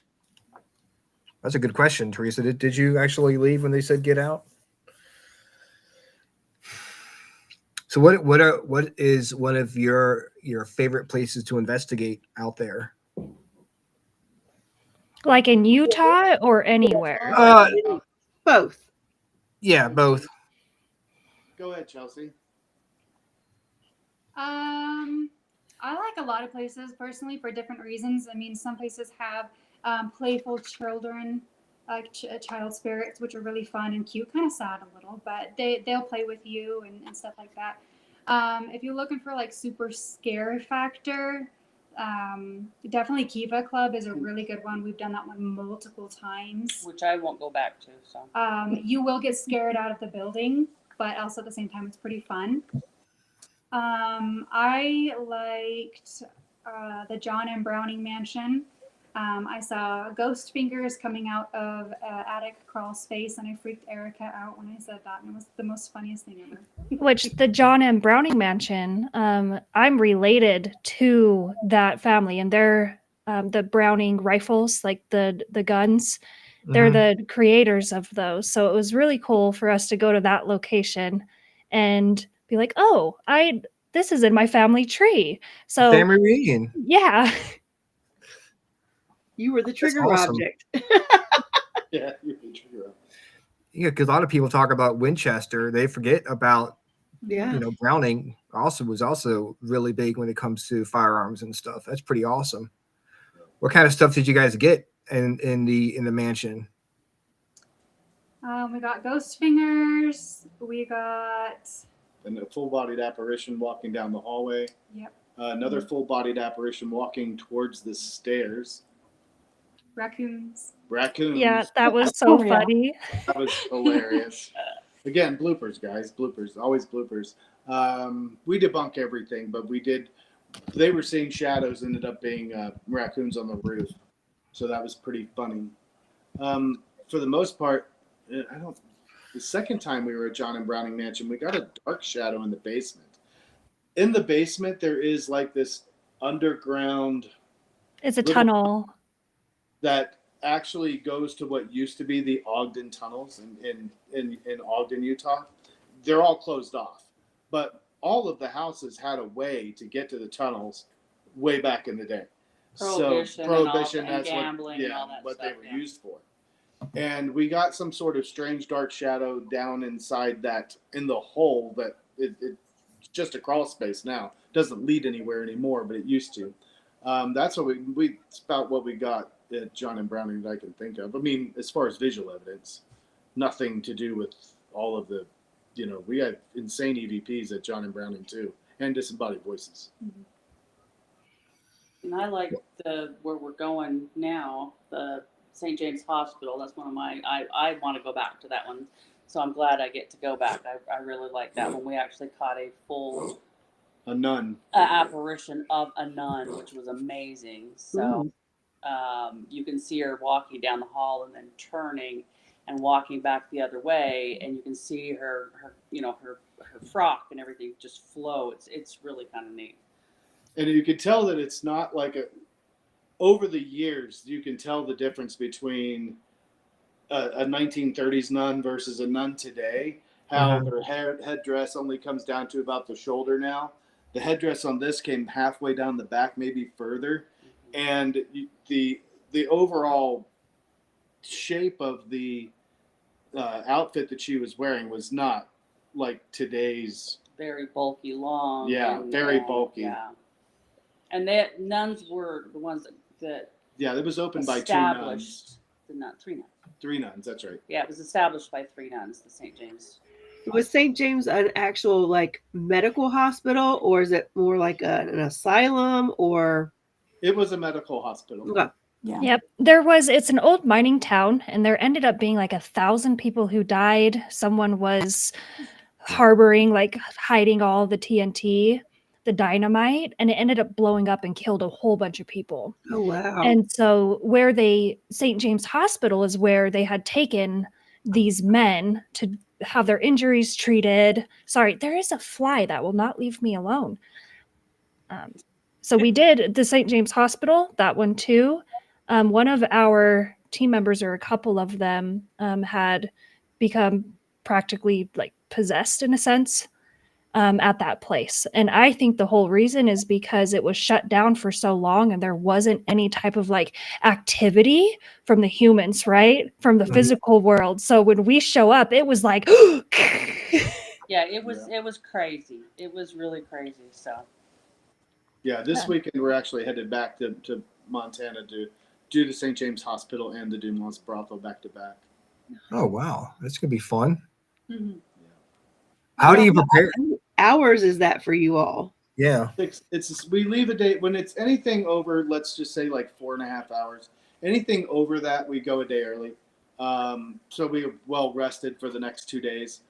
That's a good question, Teresa. Did you actually leave when they said get out? So what is one of your favorite places to investigate out there? Like in Utah or anywhere? Both. Yeah, both. Go ahead, Chelsea. I like a lot of places personally for different reasons. I mean, some places have playful children, like child spirits, which are really fun and cute, kind of sad a little, but they'll play with you and stuff like that. If you're looking for like super scare factor, Definitely Kiva Club is a really good one. We've done that one multiple times. Which I won't go back to. So you will get scared out of the building, but also at the same time, it's pretty fun. I liked the John M. Browning Mansion. I saw ghost fingers coming out of attic crawl space, and I freaked Erica out when I said that, and it was the most funniest thing ever. Which the John M. Browning Mansion, I'm related to that family, and they're the Browning rifles, like the guns. They're the creators of those. So it was really cool for us to go to that location and be like, oh, this is in my family tree. So family reunion. Yeah. You were the trigger awesome. object. Yeah, you're the trigger object. Yeah, because a lot of people talk about Winchester, they forget about Browning. Was also really big when it comes to firearms and stuff. That's pretty awesome. What kind of stuff did you guys get in the mansion? We got ghost fingers. We got a full-bodied apparition walking down the hallway. Yep. Another full-bodied apparition walking towards the stairs. Raccoons. Yeah, that was so funny. That was hilarious. Again, bloopers, guys. Bloopers. Always bloopers. We debunk everything, but they were seeing shadows, ended up being raccoons on the roof. So that was pretty funny. For the most part, the second time we were at John and Browning Mansion, we got a dark shadow in the basement. In the basement, there is like this underground. It's a tunnel that actually goes to what used to be the Ogden tunnels in Ogden, Utah. They're all closed off, but all of the houses had a way to get to the tunnels way back in the day. Prohibition, that's gambling, what they were used for. And we got some sort of strange dark shadow down inside that, in the hole that it's just a crawl space now. Doesn't lead anywhere anymore, but it used to. That's what it's about what we got at John and Browning that I can think of. I mean, as far as visual evidence, nothing to do with all of the, we had insane EVPs at John and Browning too, and disembodied voices. Mm-hmm. And I like where we're going now, the St. James Hospital. That's one of my, I want to go back to that one. So I'm glad I get to go back. I really like that one. We actually caught a nun apparition of a nun, which was amazing. So you can see her walking down the hall and then turning and walking back the other way, and you can see her frock and everything just flow. It's really kind of neat. And you could tell that it's not like over the years, you can tell the difference between a 1930s nun versus a nun today. How their headdress only comes down to about the shoulder now. The headdress on this came halfway down the back, maybe further. And the overall shape of the outfit that she was wearing was not like today's. Very bulky, long. Yeah, very bulky. Yeah. And nuns were the ones that it was opened by two nuns. Three nuns. Three nuns, that's right. Yeah, it was established by three nuns, the St. James. Was St. James an actual medical hospital, or is it more like an asylum, or? It was a medical hospital. Okay. Yeah. Yep. It's an old mining town, and there ended up being 1,000 people who died. Someone was harboring, hiding all the TNT, the dynamite, and it ended up blowing up and killed a whole bunch of people. Oh, wow. And so St. James Hospital is where they had taken these men to have their injuries treated. Sorry, there is a fly that will not leave me alone. So we did the St. James Hospital, that one too. One of our team members, or a couple of them, had become practically possessed in a sense at that place. And I think the whole reason is because it was shut down for so long and there wasn't any type of activity from the humans, right? From the physical world. So when we show up, it was like, yeah, it was crazy. It was really crazy. So. Yeah, this weekend we're actually headed back to Montana to do the St. James Hospital and the Dumont's Brothel back to back. Oh, wow. That's going to be fun. Mm-hmm. How do you prepare? How many hours is that for you all? Yeah. We leave a day when it's anything over, let's just say like 4.5 hours. Anything over that, we go a day early. So we're well rested for the next 2 days.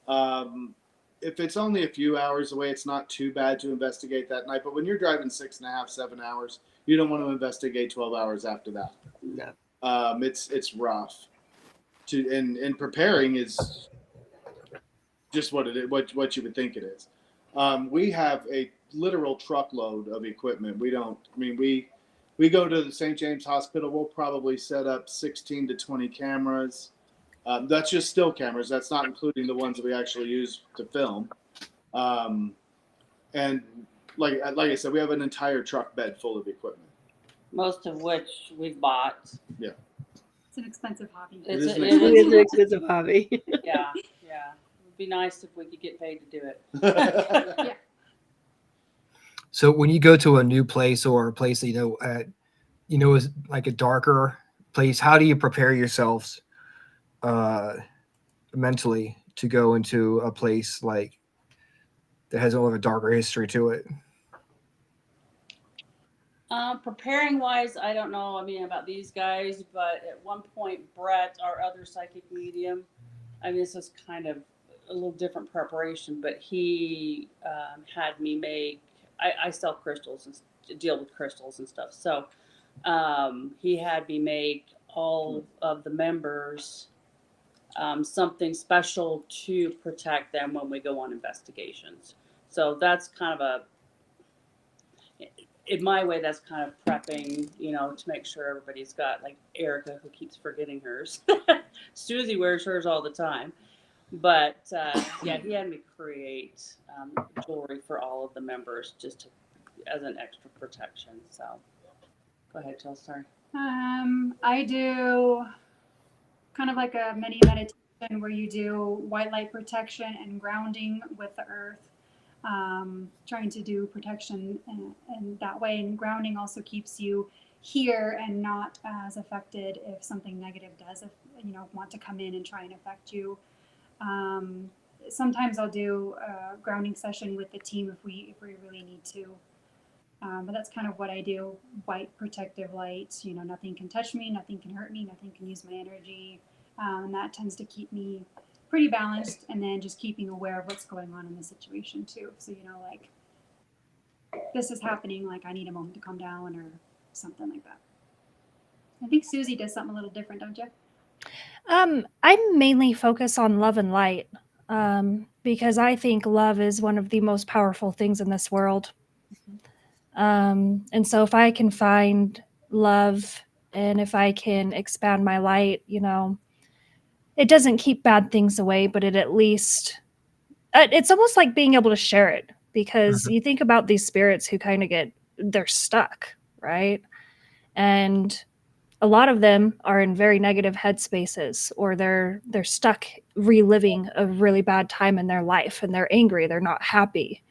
If it's only a few hours away, it's not too bad to investigate that night. But when you're driving 6.5, 7 hours, you don't want to investigate 12 hours after that. No. It's rough. And preparing is just what it is, what you would think it is. We have a literal truckload of equipment. We go to the St. James Hospital. We'll probably set up 16 to 20 cameras. That's just still cameras. That's not including the ones that we actually use to film. And like I said, we have an entire truck bed full of equipment. Most of which we've bought. Yeah. It's an expensive hobby. It is an expensive hobby. Yeah. It would be nice if we could get paid to do it. Yeah. So when you go to a new place or a place that is like a darker place, how do you prepare yourselves mentally to go into a place like that has a darker history to it? Preparing wise, I don't know. About these guys, but at one point, Brett, our other psychic medium, this is kind of a little different preparation, but he had me make. I sell crystals and deal with crystals and stuff. So he had me make all of the members something special to protect them when we go on investigations. So that's kind of in my way, that's kind of prepping, to make sure everybody's got, like Erica, who keeps forgetting hers. Susie wears hers all the time. But yeah, he had me create jewelry for all of the members as an extra protection. So go ahead, Jill. Sorry. I do kind of like a mini meditation where you do white light protection and grounding with the earth. Trying to do protection and that way, and grounding also keeps you here and not as affected if something negative does want to come in and try and affect you. Sometimes I'll do a grounding session with the team if we really need to, but that's kind of what I do. White protective light, nothing can touch me, nothing can hurt me, nothing can use my energy, and that tends to keep me pretty balanced, and then just keeping aware of what's going on in the situation too. So, like this is happening, like I need a moment to calm down or something like that. I think Susie does something a little different, don't you? I mainly focus on love and light because I think love is one of the most powerful things in this world. And so if I can find love and if I can expand my light, it doesn't keep bad things away, but it at least, it's almost like being able to share it, because you think about these spirits who kind of they're stuck, right? And a lot of them are in very negative headspaces, or they're stuck reliving a really bad time in their life, and they're angry, they're not happy.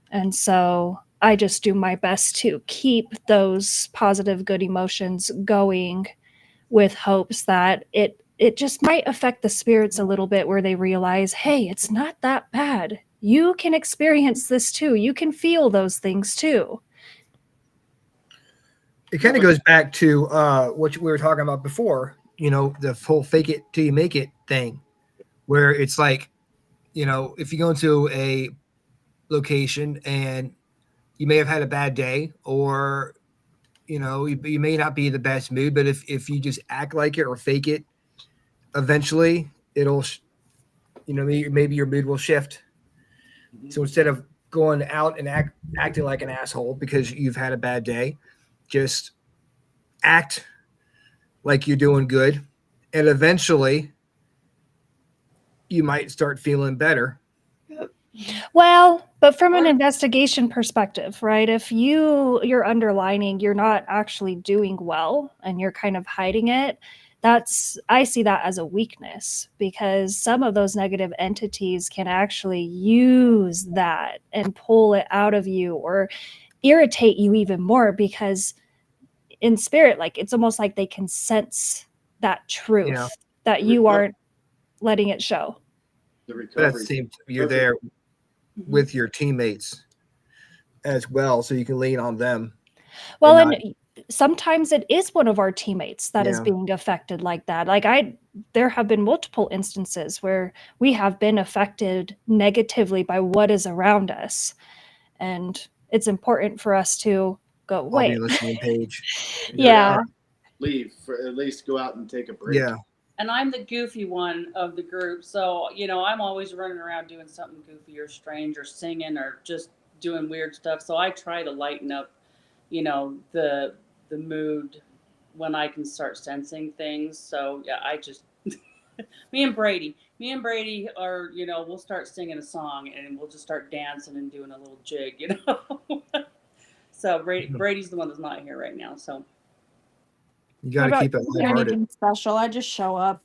And so I just do my best to keep those positive, good emotions going with hopes that it just might affect the spirits a little bit, where they realize, hey, it's not that bad. You can experience this too. You can feel those things too. It kind of goes back to what we were talking about before, the whole fake it till you make it thing, where it's like, if you go into a location and you may have had a bad day, or, you may not be in the best mood, but if you just act like it or fake it, eventually it'll, maybe your mood will shift. So instead of going out and acting like an asshole because you've had a bad day, just act like you're doing good, and eventually you might start feeling better. Well, but from an investigation perspective, right? If you're underlining, you're not actually doing well and you're kind of hiding it, I see that as a weakness, because some of those negative entities can actually use that and pull it out of you or irritate you even more, because in spirit, like it's almost like they can sense that truth that you aren't letting it show. But at the same time, you're there with your teammates, as well, so you can lean on them. Well, and and sometimes it is one of our teammates that is Yeah. being affected like that. Like there have been multiple instances where we have been affected negatively by what is around us. And it's important for us to go, I'll be wait. listening page. Yeah. Leave for at least go out and take a break. Yeah. And I'm the goofy one of the group, so I'm always running around doing something goofy or strange or singing or just doing weird stuff. So I try to lighten up, the mood when I can start sensing things. So yeah, I just me and Brady are we'll start singing a song and we'll just start dancing and doing a little jig. So Brady's the one that's not here right now. So you got to keep it lighthearted. Anything special? I just show up.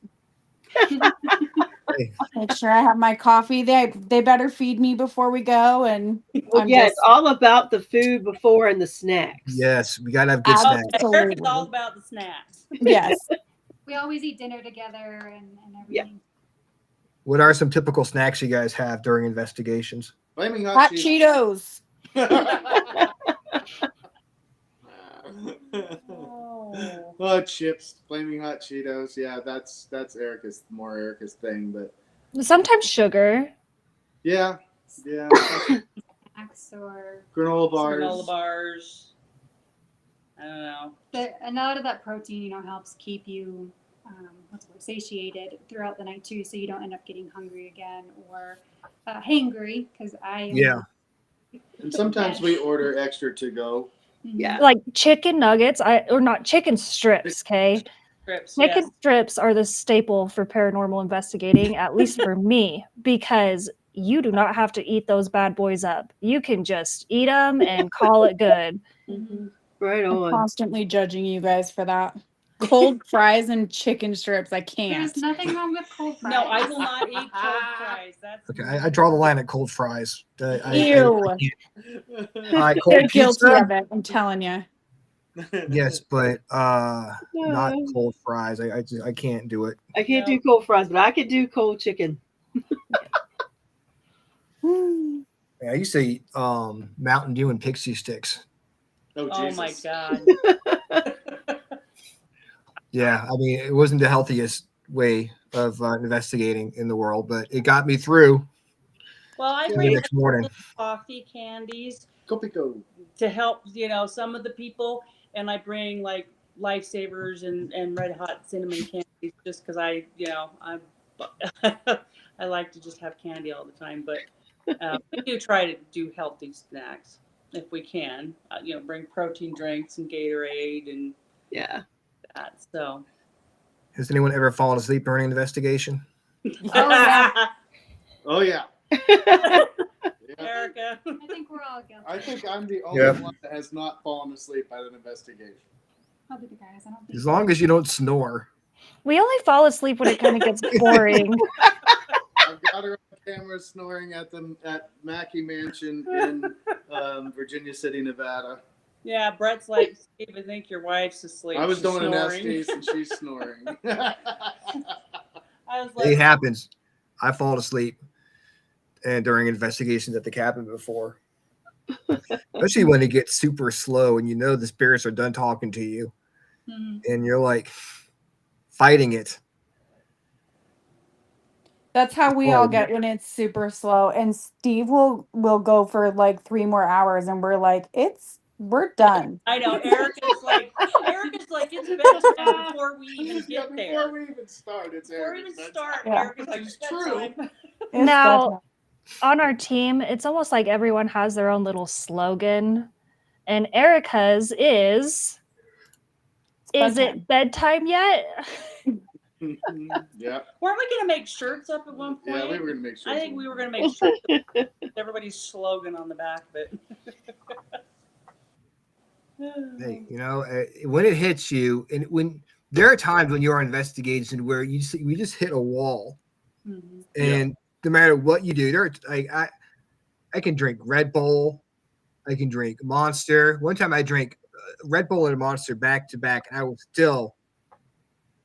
Make sure I have my coffee. They better feed me before we go. And Well, it's all about the food before and the snacks. Yes, we got to have good snacks. It's all about the snacks. Yes. We always eat dinner together and everything. What are some typical snacks you guys have during investigations? Flaming Hot Cheetos. Oh, chips, flaming hot Cheetos. Yeah, that's Erica's thing, but Sometimes sugar. yeah. Snacks or Granola bars. Granola bars. I don't know. A lot of that protein, helps keep you satiated throughout the night too, so you don't end up getting hungry again or hangry. Because And sometimes we order extra to go. Yeah. Like chicken nuggets, or not chicken strips, okay? Chicken strips are the staple for paranormal investigating, at least for me, because you do not have to eat those bad boys up. You can just eat them and call it good. Right I'm on. constantly judging you guys for that. Cold fries and chicken strips. I can't. There's nothing wrong with cold fries. No, I will not eat cold fries. That's Okay, I draw the line at cold fries. Ew. Cold They're guilty pizza? of it. I'm telling you. Yes, but not cold fries. I can't do it. I can't do cold fries, but I could do cold chicken. I used to eat Mountain Dew and Pixie Sticks. Oh my God. Yeah, I mean, it wasn't the healthiest way of investigating in the world, but it got me through. Well, I the bring next morning. coffee candies Copico to help, some of the people, and I bring like Lifesavers and Red Hot cinnamon candies just because I like to just have candy all the time. But we do try to do healthy snacks if we can. Bring protein drinks and Gatorade and that. So, Has anyone ever fallen asleep during an investigation? Oh yeah. Erica. I think we're all guilty. I think I'm the only one that has not fallen asleep at an investigation. I'll be the guys. I don't think As long as you don't snore. We only fall asleep when it kind of gets boring. I've got her on camera snoring at Mackey Mansion in Virginia City, Nevada. Yeah, Brett's like, Steve, I think your wife's asleep. I was She's doing an snoring. Estes and she's snoring. I was like, It happens. I've fallen asleep and during investigations at the cabin before. Especially when it gets super slow and the spirits are done talking to you. And you're like fighting it. That's how we all get when it's super slow. And Steve will go for like 3 more hours, and we're like, we're done. I know. Erica's like, it's bedtime before we even get there. Before we even start, it's Before we Erica. even start, Yeah. Erica's like, It's it's true. bedtime. Now, on our team, it's almost like everyone has their own little slogan. And Erica's is it bedtime yet? Yeah. Weren't we going to make shirts up at one point? Yeah, we were going to make shirts. I think we were going to make shirts with everybody's slogan on the back of it. Hey, when it hits you, and when there are times when you're on investigation where we just hit a wall, and no matter what you do, I can drink Red Bull, I can drink Monster. One time I drank Red Bull and Monster back to back, and I was still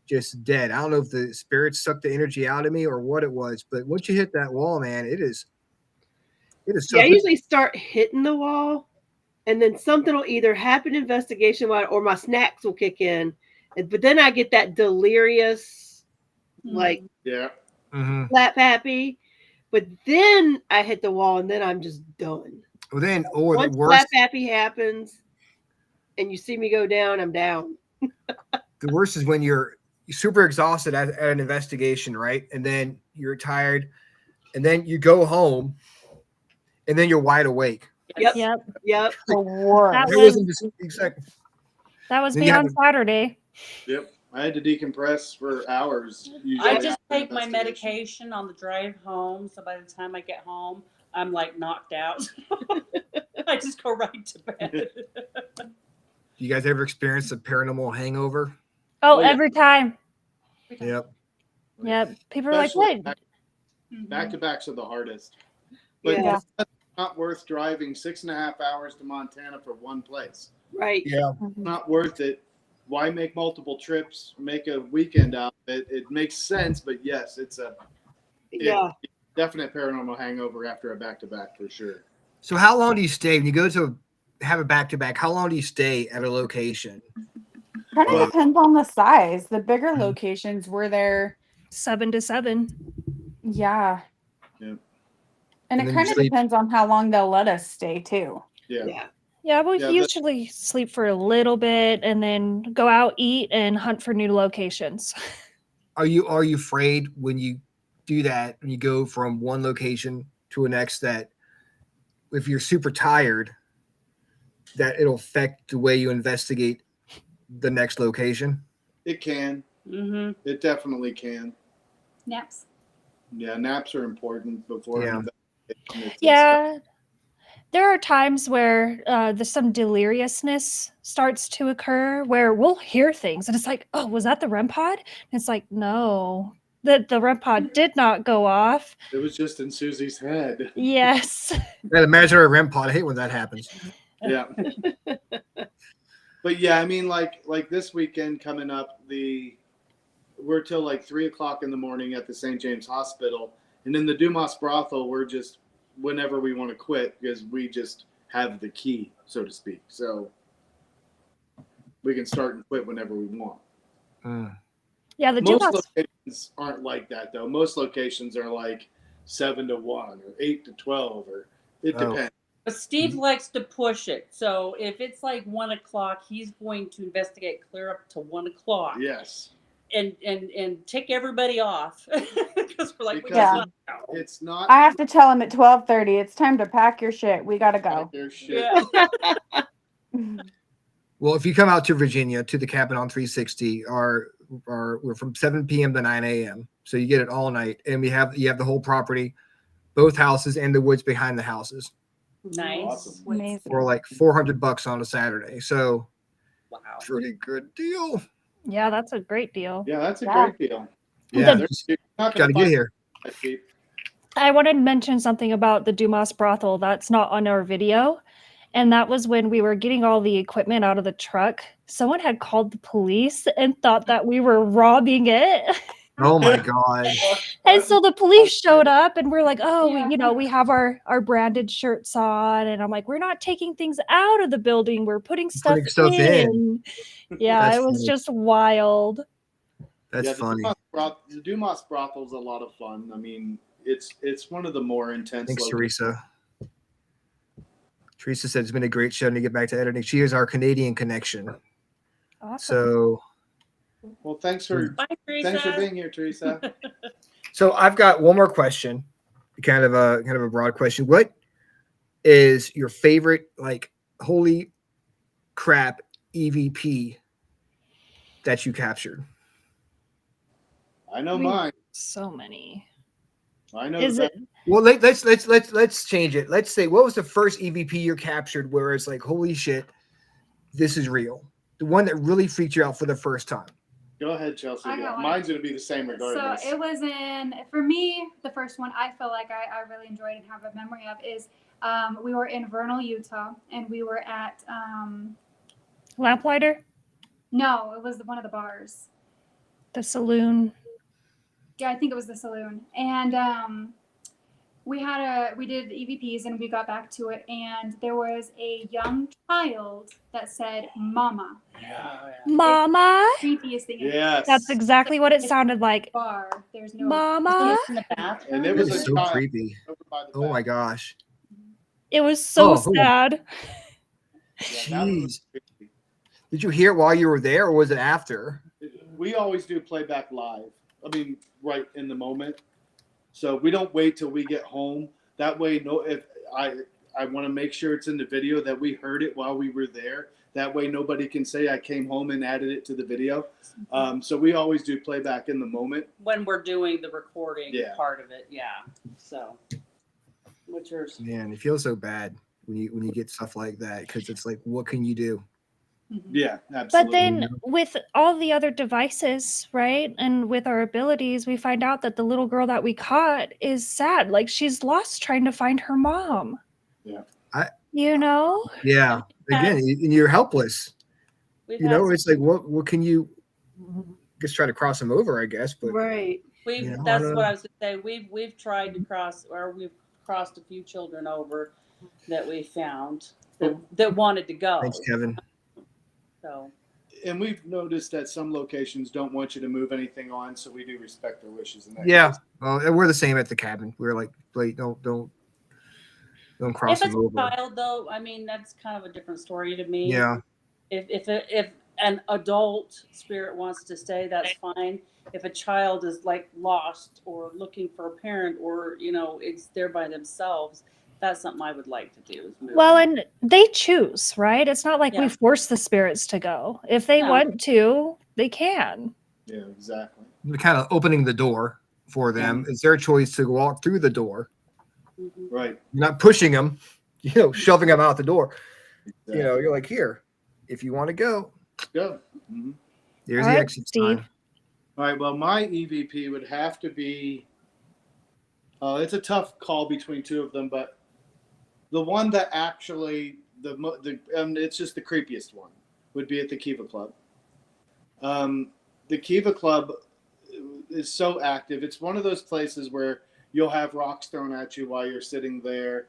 just dead. I don't know if the spirits sucked the energy out of me or what it was, but once you hit that wall, man, it is. I usually start hitting the wall and then something will either happen investigation wise or my snacks will kick in. But then I get that delirious, like Yeah. slap happy. But then I hit the wall and then I'm just done. Well, then, or the Once worst, slap happy happens and you see me go down, I'm down. the worst is when you're super exhausted at an investigation, right? And then you're tired, and then you go home, and then you're wide awake. Yep. Yep. Yep. The worst. That wasn't just exactly. That was Then me you on have Saturday. Yep. I had to decompress for hours. Usually I just after take my investigation. medication on the drive home, so by the time I get home, I'm like knocked out. I just go right to bed. You guys ever experienced a paranormal hangover? Oh, yeah. every time. Yep. Yep. People are like, Especially what? back to backs are the hardest. But Yeah. it's not worth driving 6.5 hours to Montana for one place. Right. Yeah. Not worth it. Why make multiple trips? Make a weekend out of it. It makes sense, but yes, it's a definite paranormal hangover after a back to back for sure. So how long do you stay when you go to have a back to back? How long do you stay at a location? Kind of depends on the size. The bigger locations were there 7 to 7. Yeah. Yeah. And it then kind you of sleep. depends on how long they'll let us stay too. Yeah. Yeah, we'll Yeah, usually sleep for a little bit and then go out, eat, and hunt for new locations. Are you afraid when you do that, when you go from one location to the next, that if you're super tired, that it'll affect the way you investigate the next location? It can. Mm-hmm. It definitely can. Naps. Yeah, naps are important before an investigation. Yeah. There are times where there's some deliriousness starts to occur where we'll hear things and it's like, oh, was that the REM pod? And it's like, no, the REM pod did not go off. It was just in Susie's head. Yes. Yeah, imagine a REM pod. I hate when that happens. Yeah. But yeah, I mean, like this weekend coming up, we're till like 3:00 in the morning at the St. James Hospital, and in the Dumas brothel, we're just whenever we want to quit because we just have the key, so to speak. So we can start and quit whenever we want. Yeah, the Most Dumas. locations aren't like that though. Most locations are like 7 to 1 or 8 to 12, or it depends. But Steve likes to push it. So if it's like 1:00, he's going to investigate clear up to 1:00. Yes. And tick everybody off. Because we're like, Because it's not. I have to tell him at 12:30, it's time to pack your shit. We gotta go. Yeah. Well, if you come out to Virginia to the cabin on 360, we're from 7 p.m. to 9 a.m. So you get it all night, and you have the whole property, both houses and the woods behind the houses. Nice. Amazing. For like $400 on a Saturday. So, pretty good deal. Yeah, that's a great deal. Yeah, that's a great deal. Yeah, you're not gotta gonna get find here. that cheap. I wanted to mention something about the Dumas brothel that's not on our video. And that was when we were getting all the equipment out of the truck. Someone had called the police and thought that we were robbing it. Oh my God. And so the police showed up and we're like, oh, we have our branded shirts on. And I'm like, we're not taking things out of the building. We're putting stuff in. Yeah, That's it was funny. just wild. That's funny. The Dumas brothel's a lot of fun. I mean, it's one of the more intense. Thanks, locations. Teresa. Teresa said it's been a great show to get back to editing. She is our Canadian connection. Awesome. So, Well, thanks for being here, Teresa. so I've got one more question, kind of a broad question. What is your favorite, like, holy crap EVP that you captured? I know mine. So many. I know. Is that. it? Well, let's change it. Let's say, what was the first EVP you captured where it's like, holy shit, this is real? The one that really freaked you out for the first time. Go ahead, Chelsea. I got one. Mine's going to be the same regardless. So it was for me, the first one I feel like I really enjoyed and have a memory of is we were in Vernal, Utah, and we were at Lamplighter? no, it was one of the bars. The saloon. Yeah, I think it was the saloon. And we did EVPs and we got back to it, and there was a young child that said "Mama." Mama. Creepiest thing. Yes. That's exactly what it sounded like. Bar. There's no Mama. In the bathroom. And it That was is a so child creepy. over by the Oh my gosh. It was so Oh, who- sad. Jeez. Did you hear it while you were there, or was it after? We always do playback live. I mean, right in the moment. So we don't wait till we get home. That way, if I want to make sure it's in the video that we heard it while we were there. That way, nobody can say I came home and added it to the video. So we always do playback in the moment When we're doing the recording Yeah. part of it, yeah. So, what's yours? Man, it feels so bad when you get stuff like that, because it's like, what can you do? Yeah, But absolutely. then with all the other devices, right? And with our abilities, we find out that the little girl that we caught is sad. Like she's lost trying to find her mom. Yeah. You know? Yeah. Again, and you're helpless. We've You had know, some- it's like, what can you just try to cross them over, I guess. But Right. We've you know, I that's don't what know. I was gonna say. We've tried to cross, or we've crossed a few children over that we found that wanted to go. Thanks, Kevin. So And we've noticed that some locations don't want you to move anything on, so we do respect their wishes. In that Yeah. case. Well, we're the same at the cabin. We're like, wait, don't cross if it's them over. a child, though, I mean that's kind of a different story to me. Yeah. If an adult spirit wants to stay, that's fine. If a child is like lost or looking for a parent, or it's there by themselves, that's something I would like to do. Is move Well, them. and they choose, right? It's not like we Yeah. force the spirits to go. If they No. want to, they can. Yeah, exactly. We're kind of opening the door for them. It's their choice to walk through the door. Right. You're not pushing them, shoving them out the door. You're like, here, if you want to go, Go. Mm-hmm. there's All the right, exit Steve. sign. All right. Well, my EVP would have to be. It's a tough call between two of them, but the one that actually it's just the creepiest one would be at the Kiva Club. The Kiva Club is so active. It's one of those places where you'll have rocks thrown at you while you're sitting there,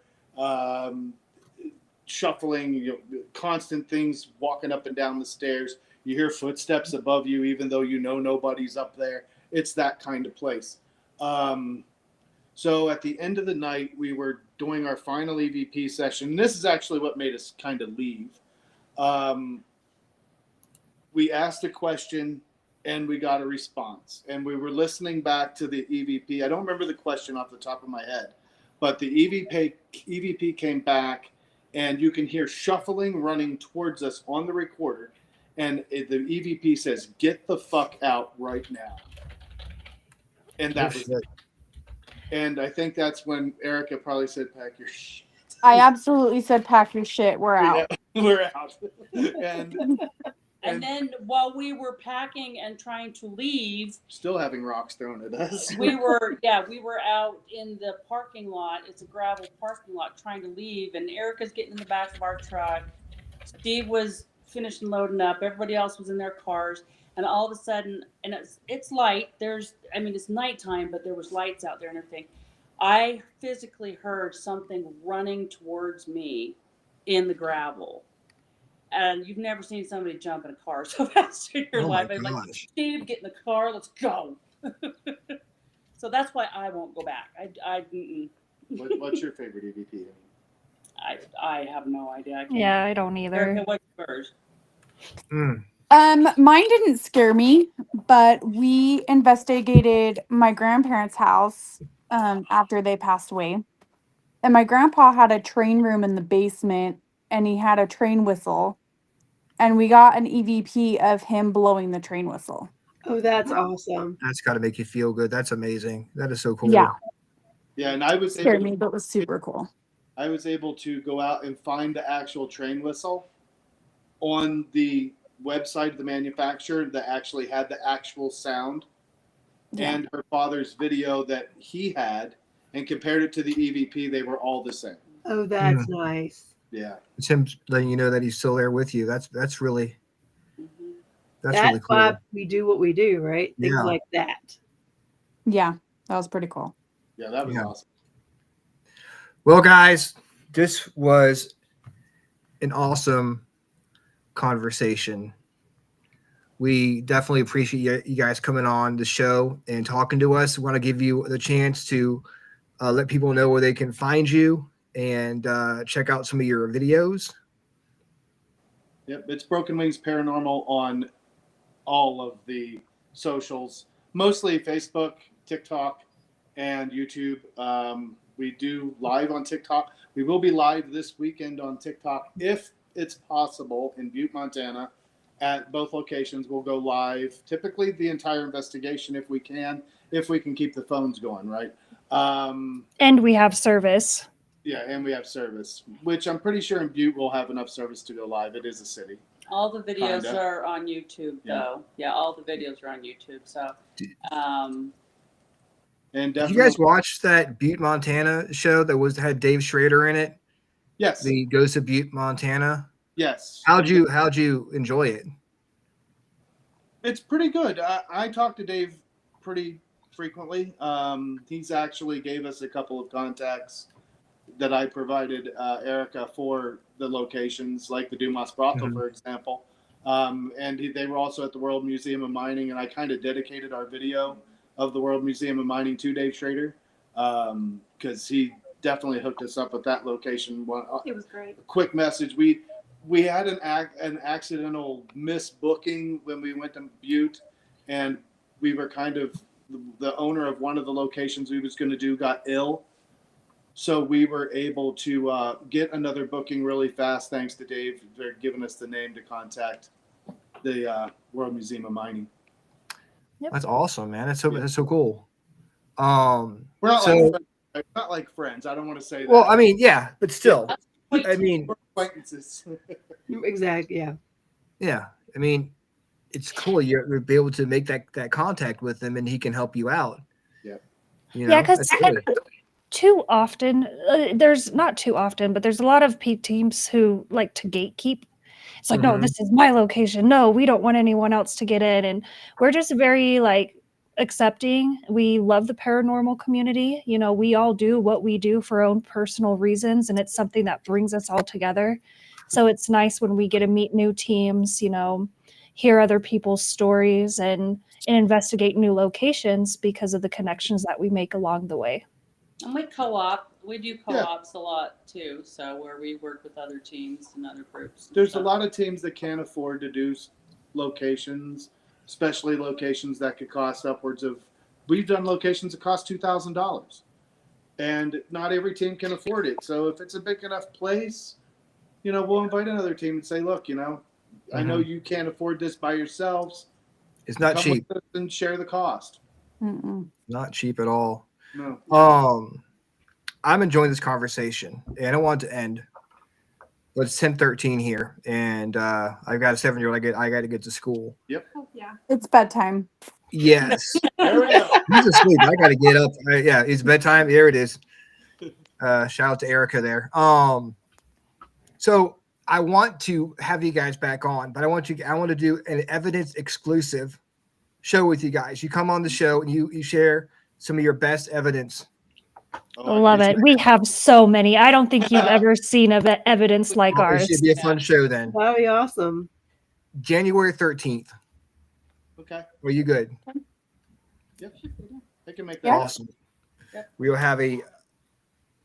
shuffling, constant things walking up and down the stairs. You hear footsteps above you, even though nobody's up there. It's that kind of place. So at the end of the night, we were doing our final EVP session. This is actually what made us kind of leave. We asked a question and we got a response. And we were listening back to the EVP. I don't remember the question off the top of my head, but the EVP came back and you can hear shuffling running towards us on the recorder. And the EVP says, "Get the fuck out right now." And that was it. And I think that's when Erica probably said, "Pack your shit." I absolutely said, "Pack your shit. We're out." Yeah, we're out. And then while we were packing and trying to leave, still having rocks thrown at us. we were out in the parking lot. It's a gravel parking lot, trying to leave, and Erica's getting in the back of our truck. Steve was finishing loading up. Everybody else was in their cars, and all of a sudden, and it's light. It's nighttime, but there was lights out there and everything. I physically heard something running towards me in the gravel. And you've never seen somebody jump in a car so fast in your life. I'm like, "Steve, get in the car, let's go." So that's why I won't go back. What's your favorite EVP? I have no idea. Yeah, I don't either. Erica, what's yours? Mine didn't scare me, but we investigated my grandparents' house after they passed away. And my grandpa had a train room in the basement and he had a train whistle. And we got an EVP of him blowing the train whistle. Oh, that's awesome. That's got to make you feel good. That's amazing. That is so cool. Yeah. Yeah, and I was scared me, but it was super cool. I was able to go out and find the actual train whistle on the website of the manufacturer that actually had the actual sound, and her father's video that he had, and compared it to the EVP. They were all the same. Oh, that's nice. Yeah. It's him letting you know that he's still there with you. That's really That's really cool. why we do what we do, right? Things Yeah. like that. Yeah, that was pretty cool. Yeah, that was awesome. Well, guys, this was an awesome conversation. We definitely appreciate you guys coming on the show and talking to us. We want to give you the chance to let people know where they can find you and check out some of your videos. Yep, it's Broken Wings Paranormal on all of the socials, mostly Facebook, TikTok, and YouTube. We do live on TikTok. We will be live this weekend on TikTok if it's possible in Butte, Montana. At both locations, we'll go live. Typically, the entire investigation, if we can keep the phones going, right? And we have service. Yeah, and we have service, which I'm pretty sure in Butte we'll have enough service to go live. It is a city. All the videos Kinda. are on YouTube, though. Yeah, all the videos are on YouTube. So, And Did definitely, you guys watch that Butte, Montana show that had Dave Schrader in it? Yes. The Ghost of Butte, Montana. Yes. How'd you enjoy it? It's pretty good. I talk to Dave pretty frequently. He's actually gave us a couple of contacts that I provided Erica for the locations, like the Dumas Brothel, for example. And they were also at the World Museum of Mining, and I kind of dedicated our video of the World Museum of Mining to Dave Schrader because he definitely hooked us up with that location. It was great. Quick message: we had an accidental misbooking when we went to Butte, and we were kind of the owner of one of the locations we was going to do got ill. So we were able to get another booking really fast, thanks to Dave. They're giving us the name to contact the World Museum of Mining. Yep. That's awesome, man. That's so cool. We're not, so, not like friends. I don't want to say that. well, I mean, yeah, but still, I mean, we're acquaintances. Exactly. Yeah. yeah, I mean, it's cool. You'll be able to make that contact with him, and he can help you out. Yeah. You know, Yeah, because that's good. too often, there's not too often, but there's a lot of teams who like to gatekeep. It's like, no, this is my location. No, we don't want anyone else to get in. And we're just very like accepting. We love the paranormal community. You know, we all do what we do for our own personal reasons, and it's something that brings us all together. So it's nice when we get to meet new teams, you know, hear other people's stories and investigate new locations because of the connections that we make along the way. And we co-op. We do co-ops a lot too. So where we work with other teams and other groups. There's a lot of teams that can't afford to do locations, especially locations that could cost upwards of. We've done locations that cost $2,000, and not every team can afford it. So if it's a big enough place, you know, we'll invite another team and say, look, you know, I know you can't afford this by yourselves. It's not Come cheap. with us and share the cost. Not cheap at all. No. I'm enjoying this conversation, and I don't want it to end. But it's 10:13 here, and I've got a 7-year-old. I got to get to school. Yep. Oh, yeah. It's bedtime. Yes. There we go. He's asleep. I got to get up. Yeah, it's bedtime. There it is. Shout out to Erica there. So I want to have you guys back on, but I want to do an evidence exclusive show with you guys. You come on the show and you share some of your best evidence. Love it. We have so many. I don't think you've ever seen evidence like ours. It should be a fun show then. That'd be awesome. January 13th. Okay. Are you good? Yep. I can make that. Awesome. We will have a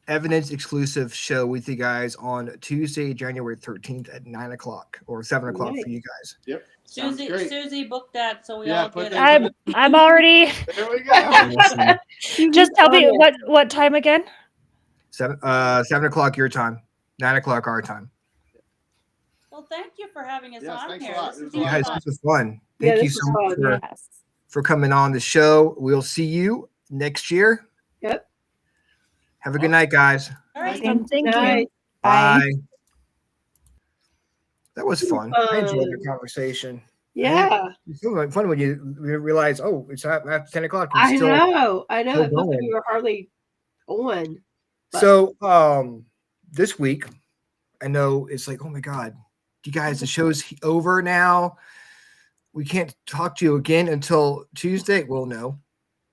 evidence exclusive show with you guys on Tuesday, January 13th at 9 o'clock or 7 o'clock for you guys. Yep. Sounds great. Susie booked that, so we Yeah, all put get that- it. I'm already. There we go. Just tell me what time again? 7 o'clock your time, 9 o'clock our time. Well, thank you for having us Yes, on thanks a here. lot. This It is was You a lot guys, of fun. this was fun. Yeah, Thank you this so was much fun. for coming on the show. We'll see you next year. Yep. Have a good night, guys. All right. Thank you. Night. Bye. That was fun. I enjoyed the Fun. conversation. Yeah. It's so fun when you realize, oh, it's after 10 o'clock. I Still, know. still It felt like going. we were hardly on. But So this week, I know it's like, oh my God, you guys, the show's over now. We can't talk to you again until Tuesday. Well, no,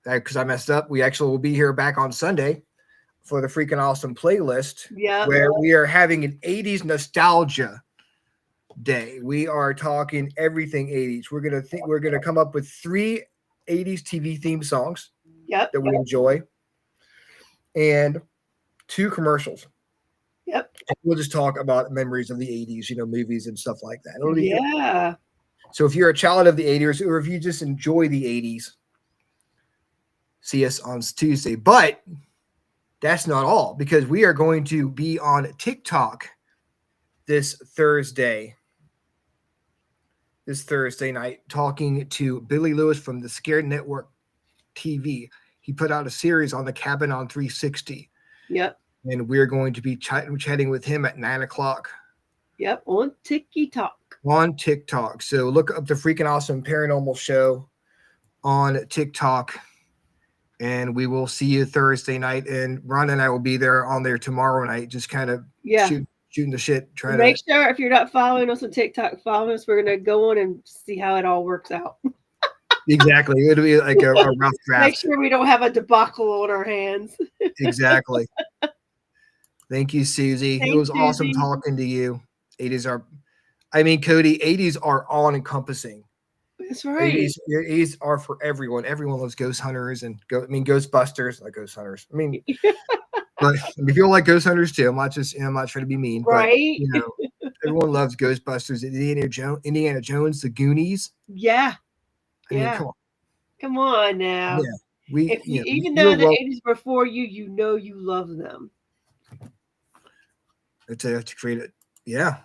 because I messed up. We actually will be here back on Sunday for the Freakin Awesome playlist, Yeah. where we are having an 80s nostalgia day. We are talking everything 80s. We're gonna come up with 3 80s TV theme songs Yep. that we enjoy and 2 commercials. Yep. And we'll just talk about memories of the 80s, movies and stuff like that. Yeah. So if you're a child of the 80s or if you just enjoy the 80s, see us on Tuesday. But that's not all, because we are going to be on TikTok this Thursday night, talking to Billy Lewis from the Scared Network TV. He put out a series on the Cabin on 360. Yep. And we're going to be chatting with him at 9:00. Yep. On TikTok. On TikTok. So look up the Freakin Awesome Paranormal Show on TikTok. And we will see you Thursday night. And Ron and I will be there on there tomorrow night, just kind of shooting the shit. Make sure if you're not following us on TikTok, follow us. We're going to go on and see how it all works out. Exactly. It'll be like a rough draft. Make sure we don't have a debacle on our hands. Exactly. Thank you, Susie. Thanks, it was awesome Susie. talking to you. 80s are, Cody, 80s are all encompassing. That's right. 80s are for everyone. Everyone loves ghost hunters and Ghostbusters, like ghost hunters. But if you don't like ghost hunters too, I'm not trying to be mean, right? But everyone loves Ghostbusters, Indiana Jones, the Goonies. Yeah. Come on. Come on now. Yeah. Even though the 80s were for you, you love them. To create it. Yeah.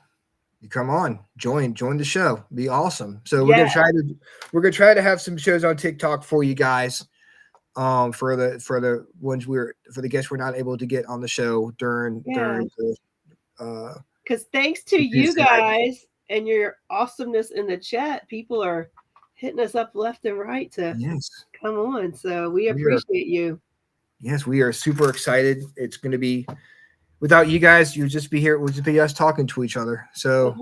You come on, join the show. Be awesome. So we're gonna try to have some shows on TikTok for you guys. For the ones for the guests we're not able to get on the show during the because thanks to you guys and your awesomeness in the chat, people are hitting us up left and right to come on. So we appreciate you. Yes, we are super excited. It's going to be, without you guys, you'll just be here. It will just be us talking to each other. So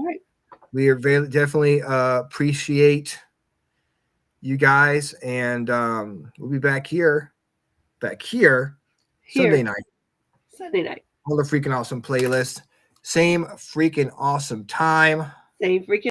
we are definitely appreciate you guys, and we'll be back here Sunday night on the Freakin Awesome playlist. Same freaking awesome time. Same freaking